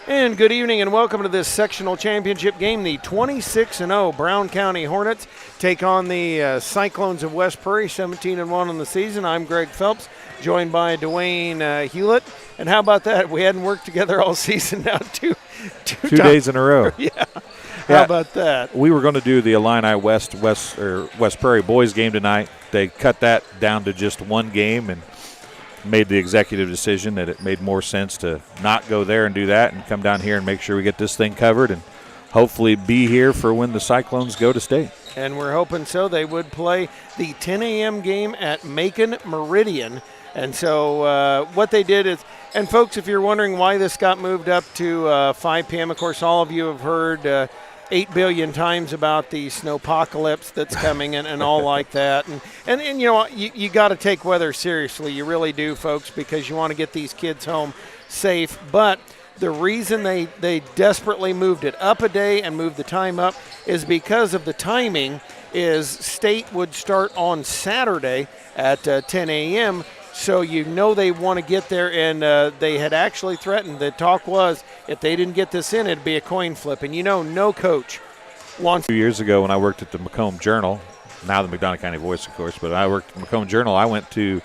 And good evening and welcome to this sectional championship game. The 26-0 Brown County Hornets take on the Cyclones of West Prairie, 17-1 on the season. I'm Greg Phelps, joined by Dwayne Hewlett. And how about that? We hadn't worked together all season now, two days in a row. Yeah. How about that? We were going to do the Illini West Prairie boys game tonight. They cut that down to just one game and made the executive decision that it made more sense to not go there and do that and come down here and make sure we get this thing covered and hopefully be here for when the Cyclones go to state. And we're hoping so. They would play the 10 a.m. game at Macon Meridian. And so what they did is, and folks, if you're wondering why this got moved up to 5 p.m., of course, all of you have heard 8 billion times about the snowpocalypse that's coming and all like that. And you know, you got to take weather seriously. You really do, folks, because you want to get these kids home safe. But the reason they desperately moved it up a day and moved the time up is because of the timing is state would start on Saturday at 10 a.m., so you know they want to get there, and they had actually threatened. The talk was if they didn't get this in, it'd be a coin flip. And you know, no coach wants. 2 years ago when I worked at the Macomb Journal, now the McDonough County Voice, of course, but I worked at the Macomb Journal. I went to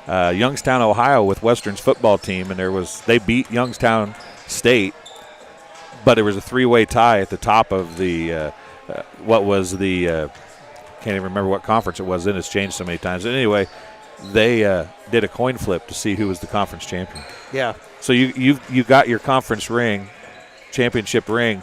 Youngstown, Ohio with Western's football team, and they beat Youngstown State, but there was a three-way tie at the top of the can't even remember what conference it was in. It's changed so many times. But anyway, they did a coin flip to see who was the conference champion. Yeah. So you got your conference ring, championship ring,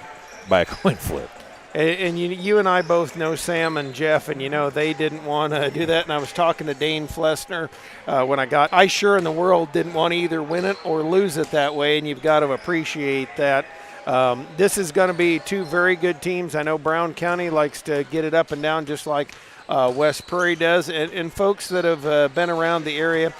by a coin flip. And you and I both know Sam and Jeff, and you know they didn't want to do that. And I was talking to Dane Flessner when I sure in the world didn't want to either win it or lose it that way, and you've got to appreciate that. This is going to be two very good teams. I know Brown County likes to get it up and down just like West Prairie does. And folks that have been around the area,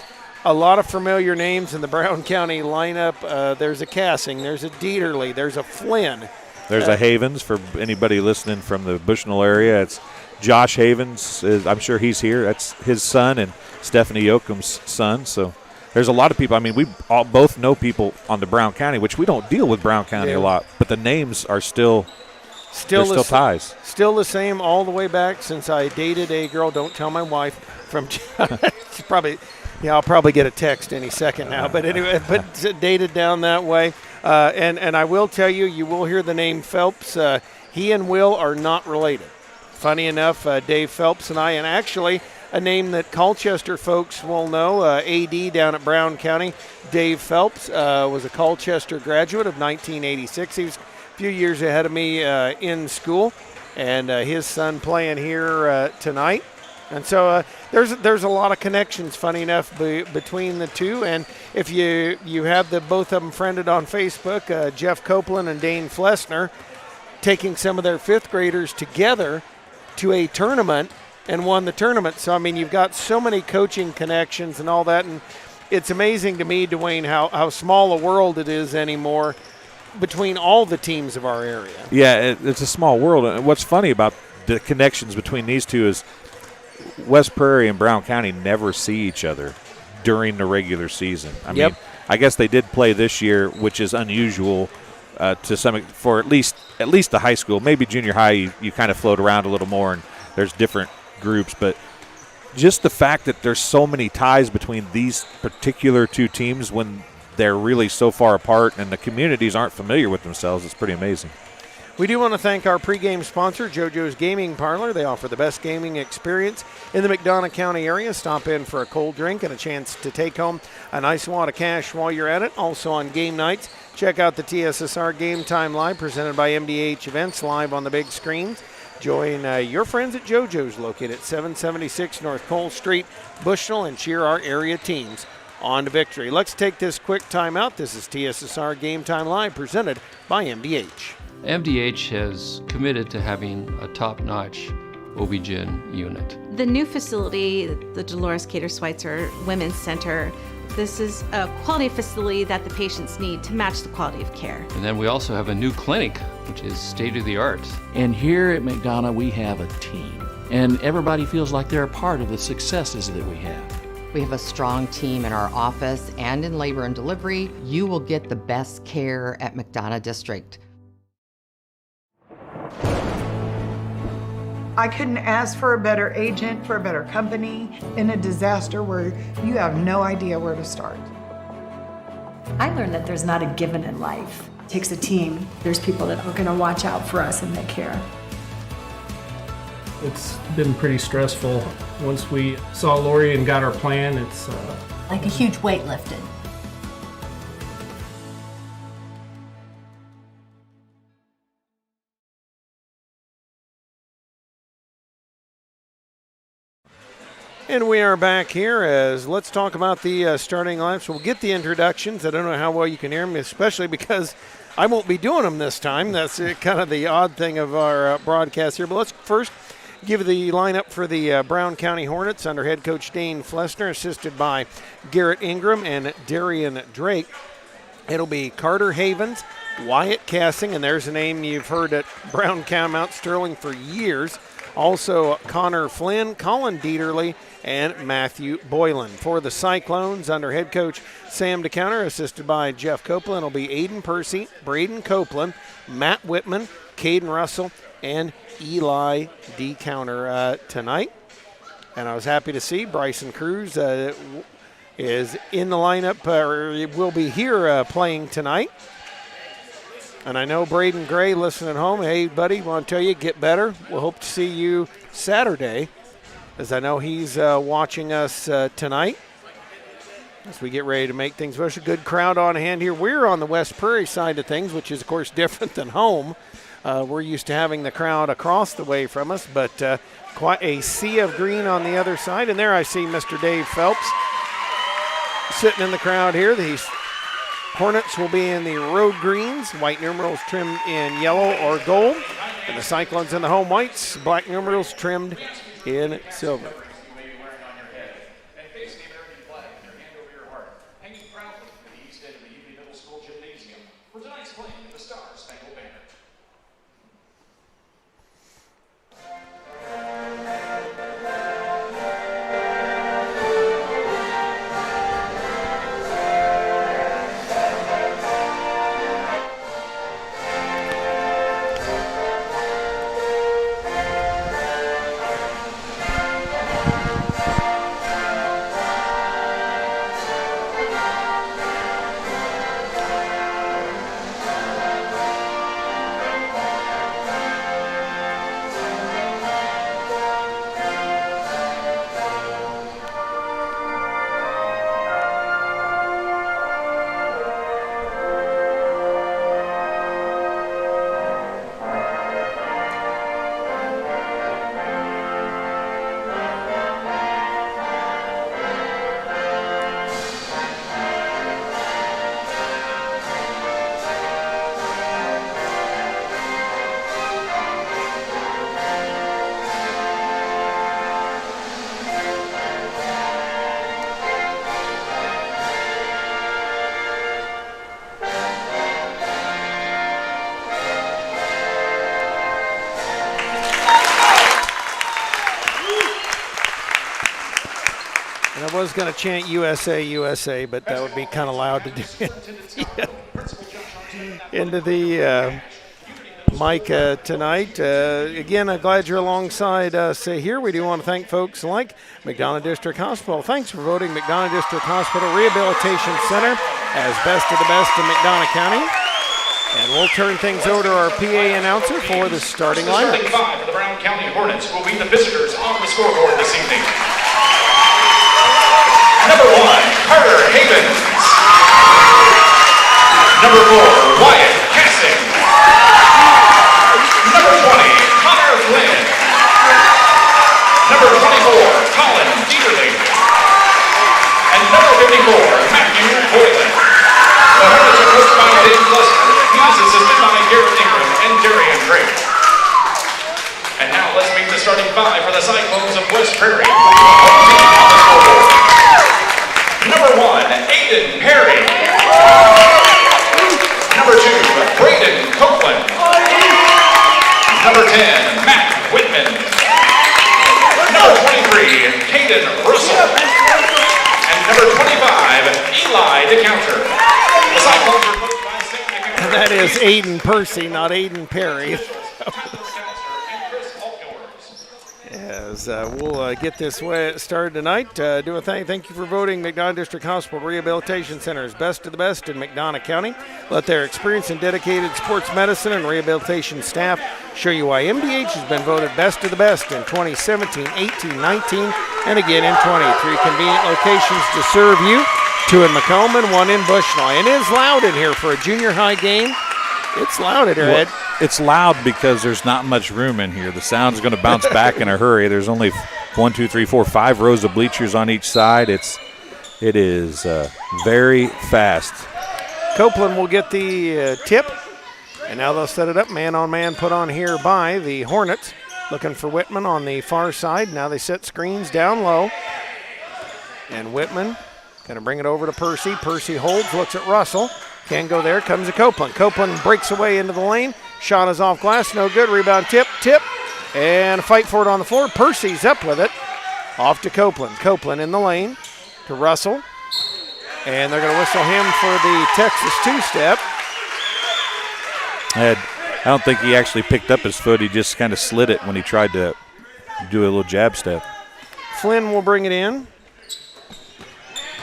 a lot of familiar names in the Brown County lineup. There's a Cassing, there's a Dieterle, there's a Flynn. There's a Havens for anybody listening from the Bushnell area. It's Josh Havens. I'm sure he's here. That's his son and Stephanie Yoakum's son. So there's a lot of people. I mean, we all both know people on the Brown County, which we don't deal with Brown County a lot, but the names are still ties. Still the same all the way back since I dated a girl, don't tell my wife, from she's probably, I'll probably get a text any second now. But anyway, dated down that way. And I will tell you, you will hear the name Phelps. He and Will are not related. Funny enough, Dave Phelps and I, and actually a name that Colchester folks will know, AD down at Brown County, Dave Phelps was a Colchester graduate of 1986. He was a few years ahead of me in school, and his son playing here tonight. And so there's a lot of connections, funny enough, between the two. And if you have both of them friended on Facebook, Jeff Copeland and Dane Flessner, taking some of their fifth graders together to a tournament and won the tournament. So, I mean, you've got so many coaching connections and all that. And it's amazing to me, Dwayne, how small a world it is anymore between all the teams of our area. Yeah, it's a small world. And what's funny about the connections between these two is West Prairie and Brown County never see each other during the regular season. I mean, I guess they did play this year, which is unusual to some for at least the high school. Maybe junior high, you kind of float around a little more, and there's different groups. But just the fact that there's so many ties between these particular two teams when they're really so far apart and the communities aren't familiar with themselves, it's pretty amazing. We do want to thank our pregame sponsor, JoJo's Gaming Parlor. They offer the best gaming experience in the McDonough County area. Stop in for a cold drink and a chance to take home a nice wad of cash while you're at it. Also on game nights, check out the TSSR Game Time Live presented by MDH Events live on the big screens. Join your friends at JoJo's located at 776 North Cole Street, Bushnell, and cheer our area teams on to victory. Let's take this quick timeout. This is TSSR Game Time Live presented by MDH. MDH has committed to having a top-notch OB-GYN unit. The new facility, the Dolores Cater Schweitzer Women's Center, this is a quality facility that the patients need to match the quality of care. And then we also have a new clinic, which is state-of-the-art. And here at McDonough, we have a team. And everybody feels like they're a part of the successes that we have. We have a strong team in our office and in labor and delivery. You will get the best care at McDonough District. I couldn't ask for a better agent, for a better company in a disaster where you have no idea where to start. I learned that there's not a given in life. It takes a team. There's people that are going to watch out for us and they care. It's been pretty stressful. Once we saw Lori and got our plan, it's like a huge weight lifted. And we are back here as let's talk about the starting lineups. We'll get the introductions. I don't know how well you can hear them, especially because I won't be doing them this time. That's kind of the odd thing of our broadcast here. But let's first give the lineup for the Brown County Hornets under head coach Dane Flessner, assisted by Garrett Ingram and Darian Drake. It'll be Carter Havens, Wyatt Cassing, and there's a name you've heard at Brown County Mount Sterling for years. Also Connor Flynn, Colin Dieterle, and Matthew Boylan. For the Cyclones, under head coach Sam DeCounter, assisted by Jeff Copeland, it'll be Aiden Percy, Braden Copeland, Matt Whitman, Caden Russell, and Eli DeCounter tonight. And I was happy to see Bryson Cruz is in the lineup, or will be here playing tonight. And I know Braden Gray listening at home. Hey, buddy, want to tell you, get better. We'll hope to see you Saturday, as I know he's watching us tonight as we get ready to make things special. Good crowd on hand here. We're on the West Prairie side of things, which is, of course, different than home. We're used to having the crowd across the way from us, but quite a sea of green on the other side. And there I see Mr. Dave Phelps sitting in the crowd here. These Hornets will be in the road greens, white numerals trimmed in yellow or gold, and the Cyclones in the home whites, black numerals trimmed in silver. I was going to chant USA, USA, but that would be kind of loud to do into the mic tonight. Again, I'm glad you're alongside us here. We do want to thank folks like McDonough District Hospital. Thanks for voting McDonough District Hospital Rehabilitation Center as best of the best in McDonough County. And we'll turn things over to our PA announcer for the starting lineup. Starting five for the Brown County Hornets will be the visitors on the scoreboard this evening. Number 1, Carter Havens. Number 4, Wyatt Cassing. Number 20, Connor Flynn. Number 24, Colin Dieterle. And number 54, Matthew Boylan. The Hornets are coached by Dave Flessner. He is assisted by Garrett Ingram and Darian Drake. And now let's meet the starting five for the Cyclones of West Prairie. Number 1, Aiden Perry. Number 2, Braden Copeland. Number 10, Matt Whitman. Number 23, Caden Russell. that is Aiden Percy, not Aiden Perry. As we'll get this started tonight, do a thank you for voting McDonough District Hospital Rehabilitation Center's best of the best in McDonough County. Let their experienced and dedicated sports medicine and rehabilitation staff show you why MDH has been voted best of the best in 2017, 18, 19, and again in 20. 3 convenient locations to serve you, 2 in Macomb and 1 in Bushnell. And it is loud in here for a junior high game. It's loud in here, Ed. It's loud because there's not much room in here. The sound's going to bounce back in a hurry. There's only 5 rows of bleachers on each side. It is very fast. Copeland will get the tip, and now they'll set it up man-on-man put on here by the Hornets. Looking for Whitman on the far side. Now they set screens down low, and Whitman going to bring it over to Percy. Percy holds, looks at Russell. Can't go there, comes to Copeland. Copeland breaks away into the lane. Shot is off glass, no good. Rebound tip, and a fight for it on the floor. Percy's up with it. Off to Copeland. Copeland in the lane to Russell. And they're going to whistle him for the Texas two-step. I don't think he actually picked up his foot. He just kind of slid it when he tried to do a little jab step. Flynn will bring it in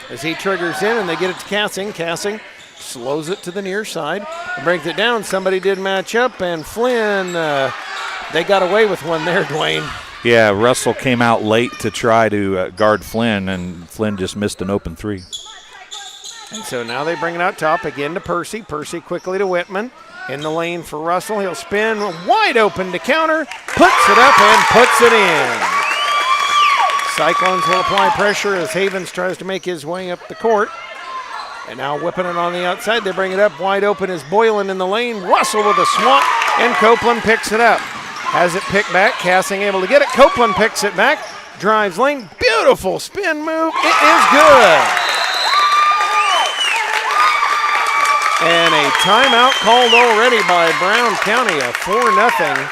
as he triggers in, and they get it to Cassing. Cassing slows it to the near side and brings it down. Somebody did match up, and Flynn, they got away with one there, Dwayne. Yeah, Russell came out late to try to guard Flynn, and Flynn just missed an open 3. And so now they bring it out top again to Percy. Percy quickly to Whitman. In the lane for Russell. He'll spin wide open to counter, puts it up and puts it in. Cyclones will apply pressure as Havens tries to make his way up the court. And now whipping it on the outside. They bring it up wide open as Boylan in the lane. Russell with a swat, and Copeland picks it up. Has it picked back. Cassing able to get it. Copeland picks it back. Drives lane. Beautiful spin move. It is good. And a timeout called already by Brown County, a 4-0.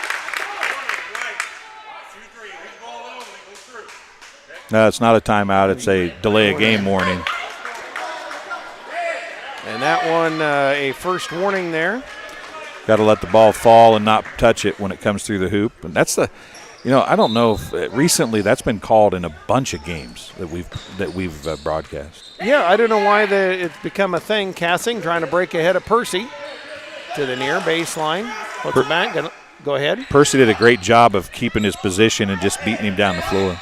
No, it's not a timeout. It's a delay of game warning. And that one, a first warning there. Got to let the ball fall and not touch it when it comes through the hoop. And that's I don't know if recently that's been called in a bunch of games that we've broadcast. Yeah, I don't know why it's become a thing. Cassing trying to break ahead of Percy to the near baseline. Puts it back. Go ahead. Percy did a great job of keeping his position and just beating him down the floor.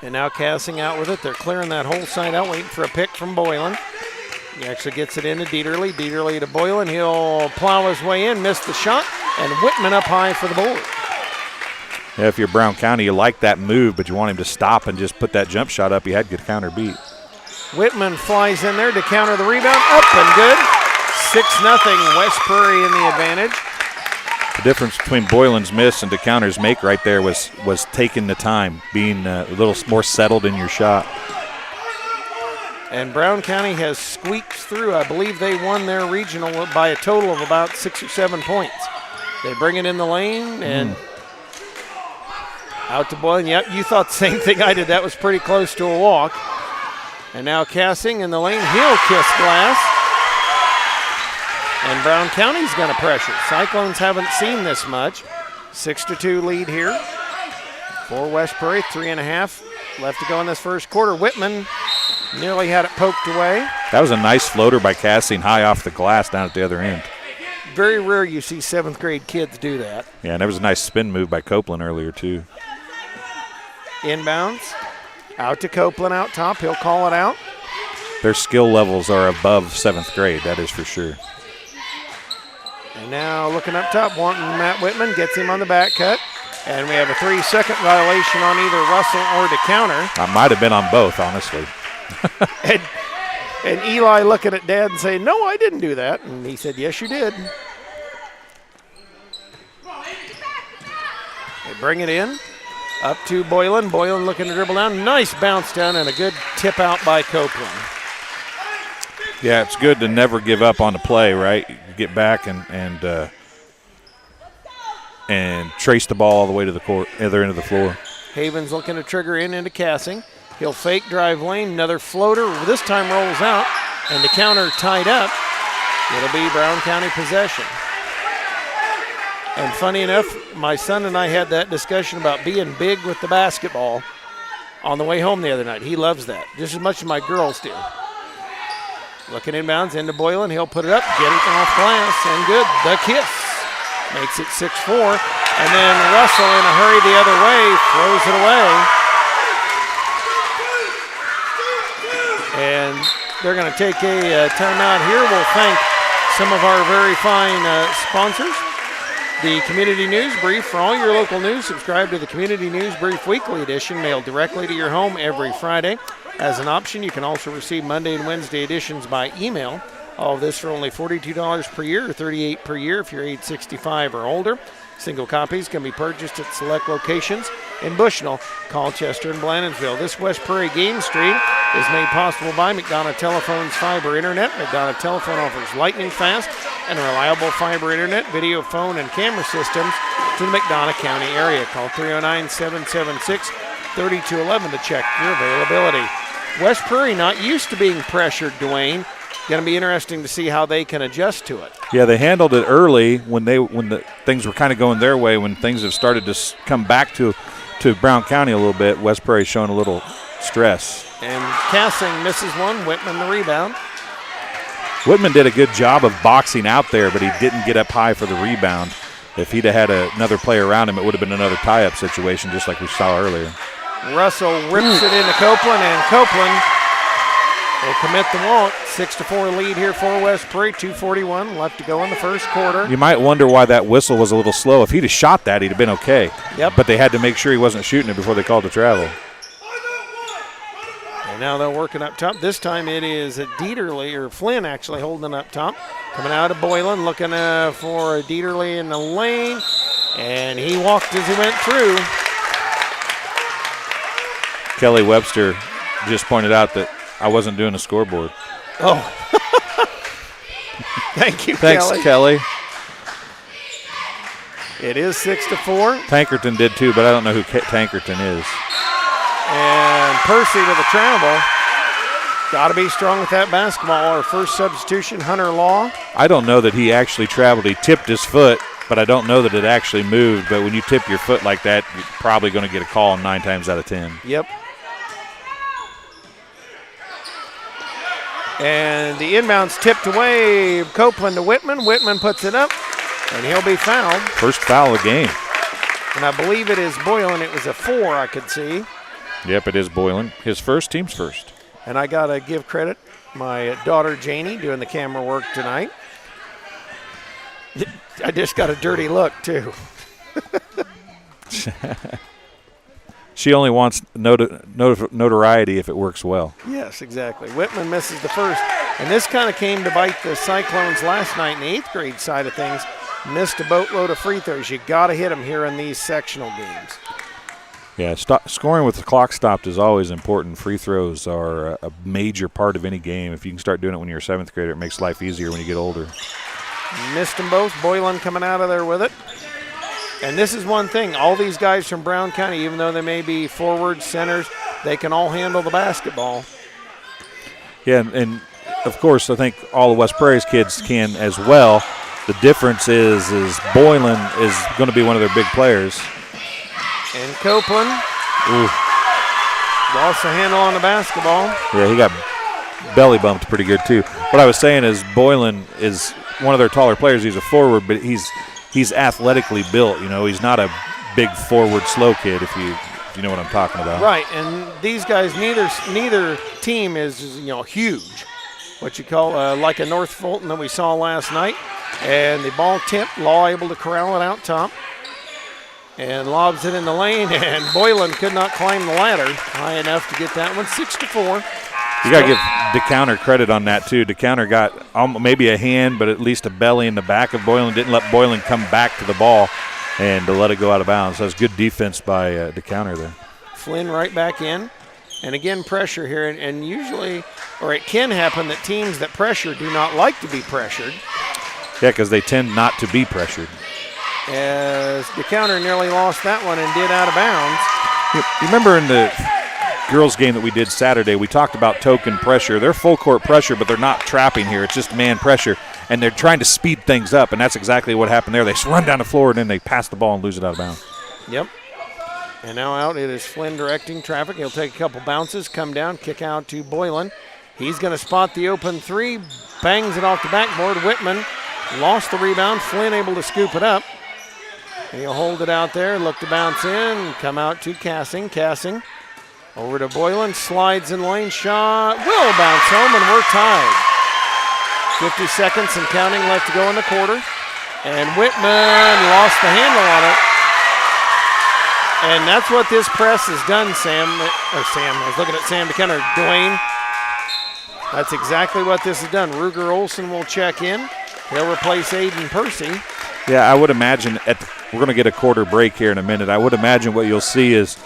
And now Cassing out with it. They're clearing that whole side out, waiting for a pick from Boylan. He actually gets it into Dieterle. Dieterle to Boylan. He'll plow his way in, miss the shot, and Whitman up high for the board. Yeah, if you're Brown County, you like that move, but you want him to stop and just put that jump shot up. He had good counter beat. Whitman flies in there to counter the rebound. Up and good. 6-0 West Prairie in the advantage. The difference between Boylan's miss and DeCounter's make right there was taking the time, being a little more settled in your shot. And Brown County has squeaked through. I believe they won their regional by a total of about 6 or 7 points. They bring it in the lane and out to Boylan. Yep, you thought the same thing I did. That was pretty close to a walk. And now Cassing in the lane. He'll kiss glass. And Brown County's going to pressure. Cyclones haven't seen this much. 6-2 lead here for West Prairie. 3.5 left to go in this first quarter. Whitman nearly had it poked away. That was a nice floater by Cassing high off the glass down at the other end. Very rare you see 7th grade kids do that. Yeah, and there was a nice spin move by Copeland earlier too. Inbounds. Out to Copeland out top. He'll call it out. Their skill levels are above 7th grade, that is for sure. And now looking up top, wanting Matt Whitman, gets him on the back cut. And we have a 3-second violation on either Russell or DeCounter. I might have been on both, honestly. and Eli looking at Dad and saying, no, I didn't do that. And he said, yes, you did. They bring it in. Up to Boylan. Boylan looking to dribble down. Nice bounce down and a good tip out by Copeland. Yeah, it's good to never give up on the play, right? You get back and trace the ball all the way to the court, other end of the floor. Havens looking to trigger into Cassing. He'll fake drive lane. Another floater. This time rolls out. And the counter tied up. It'll be Brown County possession. And funny enough, my son and I had that discussion about being big with the basketball on the way home the other night. He loves that, just as much as my girls do. Looking inbounds into Boylan. He'll put it up, get it off glass, and good. The kiss makes it 6-4. And then Russell in a hurry the other way, throws it away. And they're going to take a timeout here. We'll thank some of our very fine sponsors. The Community News Brief. For all your local news, subscribe to the Community News Brief Weekly Edition, mailed directly to your home every Friday. As an option, you can also receive Monday and Wednesday editions by email. All of this for only $42 per year or $38 per year if you're age 65 or older. Single copies can be purchased at select locations in Bushnell, Colchester, and Blandonsville. This West Prairie game stream is made possible by McDonough Telephone's fiber internet. McDonough Telephone offers lightning fast and reliable fiber internet, video, phone, and camera systems to the McDonough County area. Call 309-776-3211 to check your availability. West Prairie not used to being pressured, Dwayne. Going to be interesting to see how they can adjust to it. Yeah, they handled it early when the things were kind of going their way. When things have started to come back to Brown County a little bit, West Prairie showing a little stress. And Cassing misses one. Whitman the rebound. Whitman did a good job of boxing out there, but he didn't get up high for the rebound. If he'd have had another player around him, it would have been another tie-up situation, just like we saw earlier. Russell rips it into Copeland, and Copeland will commit the walk. 6-4 lead here for West Prairie. 2:41 left to go in the first quarter. You might wonder why that whistle was a little slow. If he'd have shot that, he'd have been okay. Yep. But they had to make sure he wasn't shooting it before they called the travel. And now they're working up top. This time it is Dieterle, or Flynn actually holding up top. Coming out of Boylan, looking for Dieterle in the lane. And he walked as he went through. Kelly Webster just pointed out that I wasn't doing a scoreboard. Oh. Thank you, Thanks, Kelly. It is 6-4. Tankerton did too, but I don't know who Tankerton is. And Percy with a travel. Got to be strong with that basketball. Our first substitution, Hunter Law. I don't know that he actually traveled. He tipped his foot, but I don't know that it actually moved. But when you tip your foot like that, you're probably going to get a call 9 times out of 10. Yep. And the inbound's tipped away. Copeland to Whitman. Whitman puts it up, and he'll be fouled. First foul of the game. And I believe it is Boylan. It was a 4, I could see. Yep, it is Boylan. His first, team's first. And I got to give credit. My daughter, Janie, doing the camera work tonight. I just got a dirty look, too. She only wants notoriety if it works well. Yes, exactly. Whitman misses the first. And this kind of came to bite the Cyclones last night in the 8th grade side of things. Missed a boatload of free throws. You got to hit them here in these sectional games. Yeah, scoring with the clock stopped is always important. Free throws are a major part of any game. If you can start doing it when you're a 7th grader, it makes life easier when you get older. Missed them both. Boylan coming out of there with it. And this is one thing. All these guys from Brown County, even though they may be forwards, centers, they can all handle the basketball. Yeah, and of course, I think all of West Prairie's kids can as well. The difference is Boylan is going to be one of their big players. And Copeland lost the handle on the basketball. Yeah, he got belly bumped pretty good too. What I was saying is Boylan is one of their taller players. He's a forward, but he's athletically built. You know, he's not a big forward slow kid, if you know what I'm talking about. Right, and these guys, neither team is huge. What you call like a North Fulton that we saw last night. And the ball tipped, Law able to corral it out top. And lobs it in the lane, and Boylan could not climb the ladder high enough to get that one. 6-4. You got to give DeCounter credit on that, too. DeCounter got maybe a hand, but at least a belly in the back of Boylan. Didn't let Boylan come back to the ball and to let it go out of bounds. So that's good defense by DeCounter there. Flynn right back in. And again, pressure here. And usually, or it can happen that teams that pressure do not like to be pressured. Yeah, because they tend not to be pressured. As DeCounter nearly lost that one and did out of bounds. You remember in the girls game that we did Saturday, we talked about token pressure. They're full court pressure, but they're not trapping here. It's just man pressure. and they're trying to speed things up, and that's exactly what happened there. They just run down the floor, and then they pass the ball and lose it out of bounds. Yep. And now out it is Flynn directing traffic. He'll take a couple bounces, come down, kick out to Boylan. He's going to spot the open three, bangs it off the backboard. Whitman lost the rebound. Flynn able to scoop it up. And he'll hold it out there, look to bounce in, come out to Cassing. Cassing over to Boylan, slides in lane, shot, will bounce home, and we're tied. 50 seconds and counting left to go in the quarter. And Whitman lost the handle on it. And that's what this press has done, Sam. I was looking at Sam McKenna. Dwayne, that's exactly what this has done. Ruger Olson will check in. He'll replace Aiden Percy. Yeah, I would imagine we're going to get a quarter break here in a minute. I would imagine what you'll see is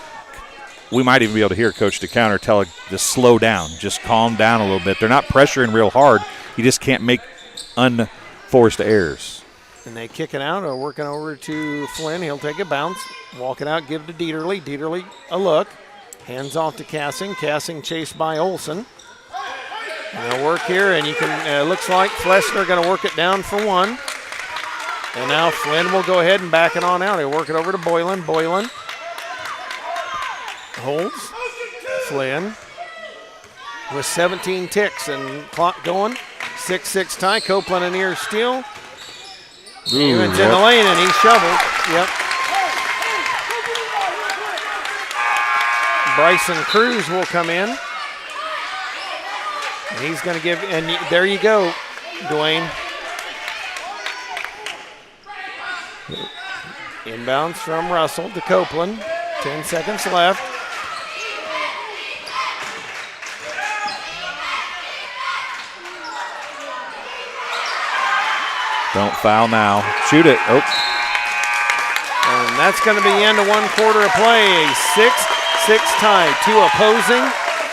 we might even be able to hear Coach DeCounter tell it to slow down, just calm down a little bit. They're not pressuring real hard. You just can't make unforced errors. And they kick it out, working over to Flynn. He'll take a bounce, walk it out, give it to Dieterle. Dieterle a look. Hands off to Cassing. Cassing chased by Olson. And they'll work here, and you can, looks like Flessner going to work it down for one. And now Flynn will go ahead and back it on out. He'll work it over to Boylan. Boylan holds. Flynn with 17 ticks and clock going. 6-6 tie. Copeland and ear steal. Evans in the lane, and he shoveled. Yep. Bryson Cruz will come in. And he's going to give, and there you go, Dwayne. Inbounds from Russell to Copeland. 10 seconds left. Don't foul now. Shoot it. Oh. And that's going to be the end of one quarter of play. A 6-6 tie. Two opposing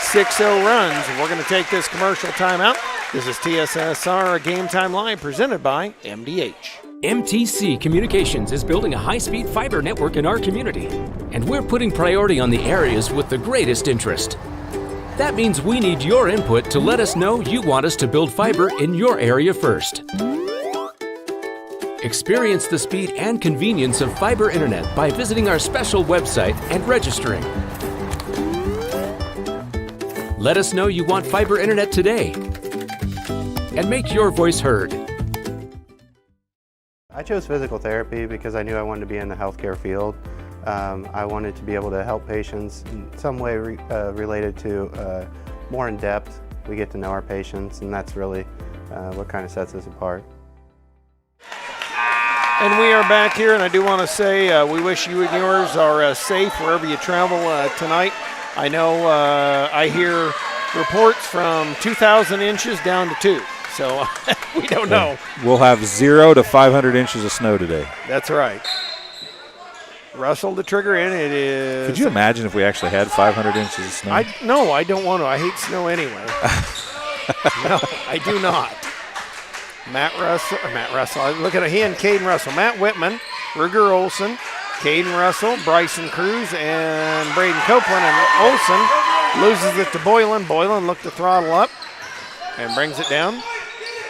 6-0 runs. We're going to take this commercial timeout. This is TSSR Game Time Live presented by MDH. MTC Communications is building a high-speed fiber network in our community, and we're putting priority on the areas with the greatest interest. That means we need your input to let us know you want us to build fiber in your area first. Experience the speed and convenience of fiber internet by visiting our special website and registering. Let us know you want fiber internet today, and make your voice heard. I chose physical therapy because I knew I wanted to be in the healthcare field. I wanted to be able to help patients in some way related to more in depth. We get to know our patients, and that's really what kind of sets us apart. And we are back here, and I do want to say we wish you and yours are safe wherever you travel tonight. I know I hear reports from 2,000 inches down to 2, so we don't know. We'll have 0 to 500 inches of snow today. That's right. Russell the trigger in. It is. Could you imagine if we actually had 500 inches of snow? No, I don't want to. I hate snow anyway. No, I do not. Matt Russell. Look at he and Caden Russell. Matt Whitman, Ruger Olson, Caden Russell, Bryson Cruz, and Braden Copeland. And Olson loses it to Boylan. Boylan looked to throttle up and brings it down.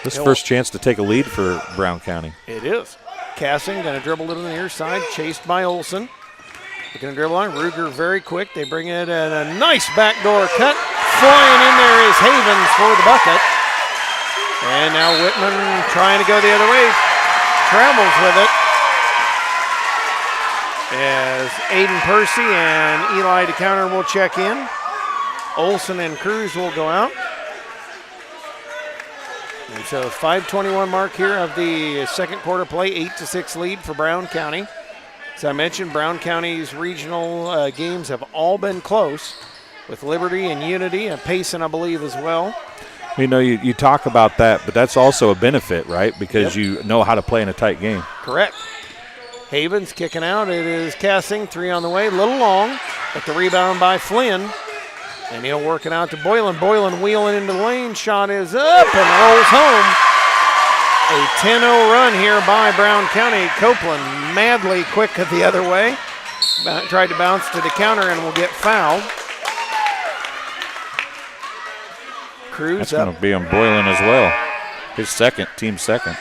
This first chance to take a lead for Brown County. It is. Cassing going to dribble it on the near side, chased by Olson. They're going to dribble on. Ruger very quick. They bring it at a nice backdoor cut. Flying in there is Havens for the bucket. And now Whitman trying to go the other way. Travels with it. As Aiden Percy and Eli DeCounter will check in. Olson and Cruz will go out. And so 5:21 mark here of the second quarter play, 8-6 lead for Brown County. As I mentioned, Brown County's regional games have all been close with Liberty and Unity and Payson, I believe, as well. You know, you talk about that, but that's also a benefit, right? Because you know how to play in a tight game. Correct. Havens kicking out. It is Cassing, 3 on the way, a little long, but the rebound by Flynn. And he'll work it out to Boylan. Boylan wheeling into the lane. Shot is up and rolls home. A 10-0 run here by Brown County. Copeland madly quick the other way. Tried to bounce to the counter and will get fouled. Cruz That's going to be on Boylan as well. His second, team second.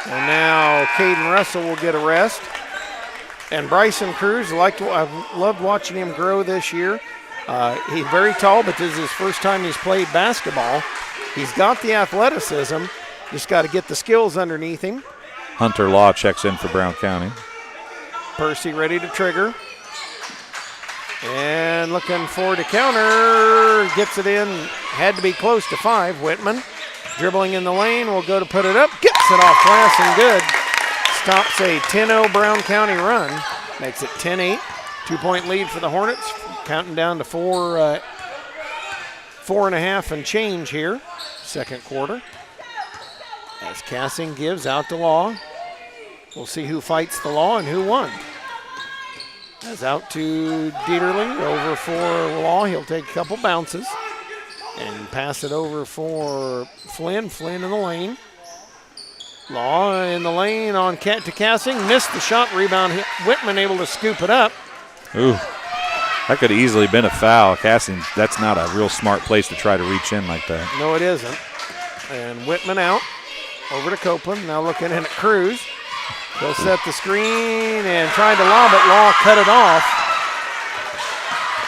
And now Caden Russell will get a rest. And Bryson Cruz, I've loved watching him grow this year. He's very tall, but this is his first time he's played basketball. He's got the athleticism, just got to get the skills underneath him. Hunter Law checks in for Brown County. Percy ready to trigger. And looking for the counter, gets it in, had to be close to 5. Whitman dribbling in the lane, will go to put it up, gets it off glass and good. Stops a 10-0 Brown County run, makes it 10-8. 2-point lead for the Hornets, counting down to 4.5 and change here, second quarter. As Cassing gives out to Law. We'll see who fights the Law and who won. As out to Dieterle, over for Law. He'll take a couple bounces and pass it over for Flynn. Flynn in the lane. Law in the lane on to Cassing. Missed the shot, rebound. Whitman able to scoop it up. Ooh, that could have easily been a foul. Cassing, that's not a real smart place to try to reach in like that. No, it isn't. And Whitman out. Over to Copeland. Now looking in at Cruz. He'll set the screen and tried to lob it. Law cut it off.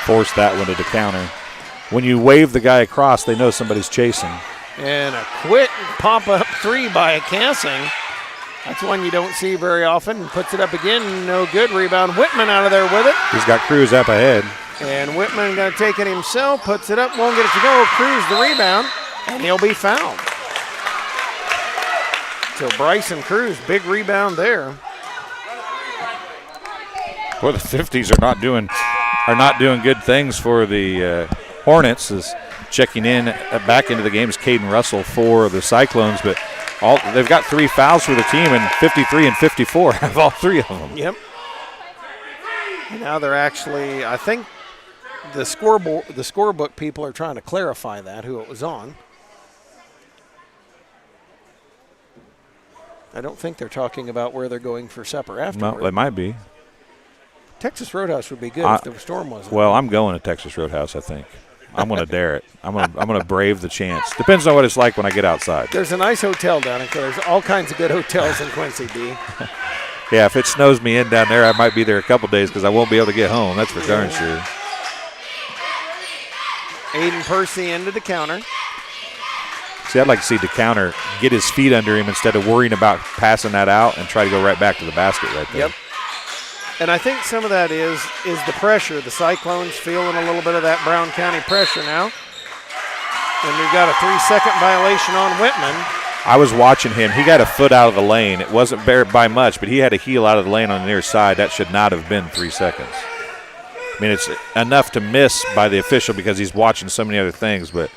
Forced that one to the counter. When you wave the guy across, they know somebody's chasing. And a quick pop-up 3 by Cassing. That's one you don't see very often. Puts it up again. No good. Rebound. Whitman out of there with it. He's got Cruz up ahead. And Whitman going to take it himself. Puts it up. Won't get it to go. Cruz the rebound. And he'll be fouled. So Bryson Cruz, big rebound there. Boy, the 50s are not doing good things for the Hornets. Is checking in back into the game is Caden Russell for the Cyclones, but they've got 3 fouls for the team, and 53 and 54 have all 3 of them. Yep. And now they're actually, I think the scorebook people are trying to clarify that, who it was on. I don't think they're talking about where they're going for supper afterward. Well, they might be. Texas Roadhouse would be good if the storm wasn't. Well, I'm going to Texas Roadhouse, I think. I'm going to dare it. I'm going to brave the chance. Depends on what it's like when I get outside. There's a nice hotel down there. There's all kinds of good hotels in Quincy, D. Yeah, if it snows me in down there, I might be there a couple days because I won't be able to get home. That's for darn sure. Aiden Percy into the counter. See, I'd like to see the counter get his feet under him instead of worrying about passing that out and try to go right back to the basket right there. Yep. And I think some of that is the pressure. The Cyclones feeling a little bit of that Brown County pressure now. And we've got a 3-second violation on Whitman. I was watching him. He got a foot out of the lane. It wasn't by much, but he had a heel out of the lane on the near side. That should not have been 3 seconds. I mean, it's enough to miss by the official because he's watching so many other things, but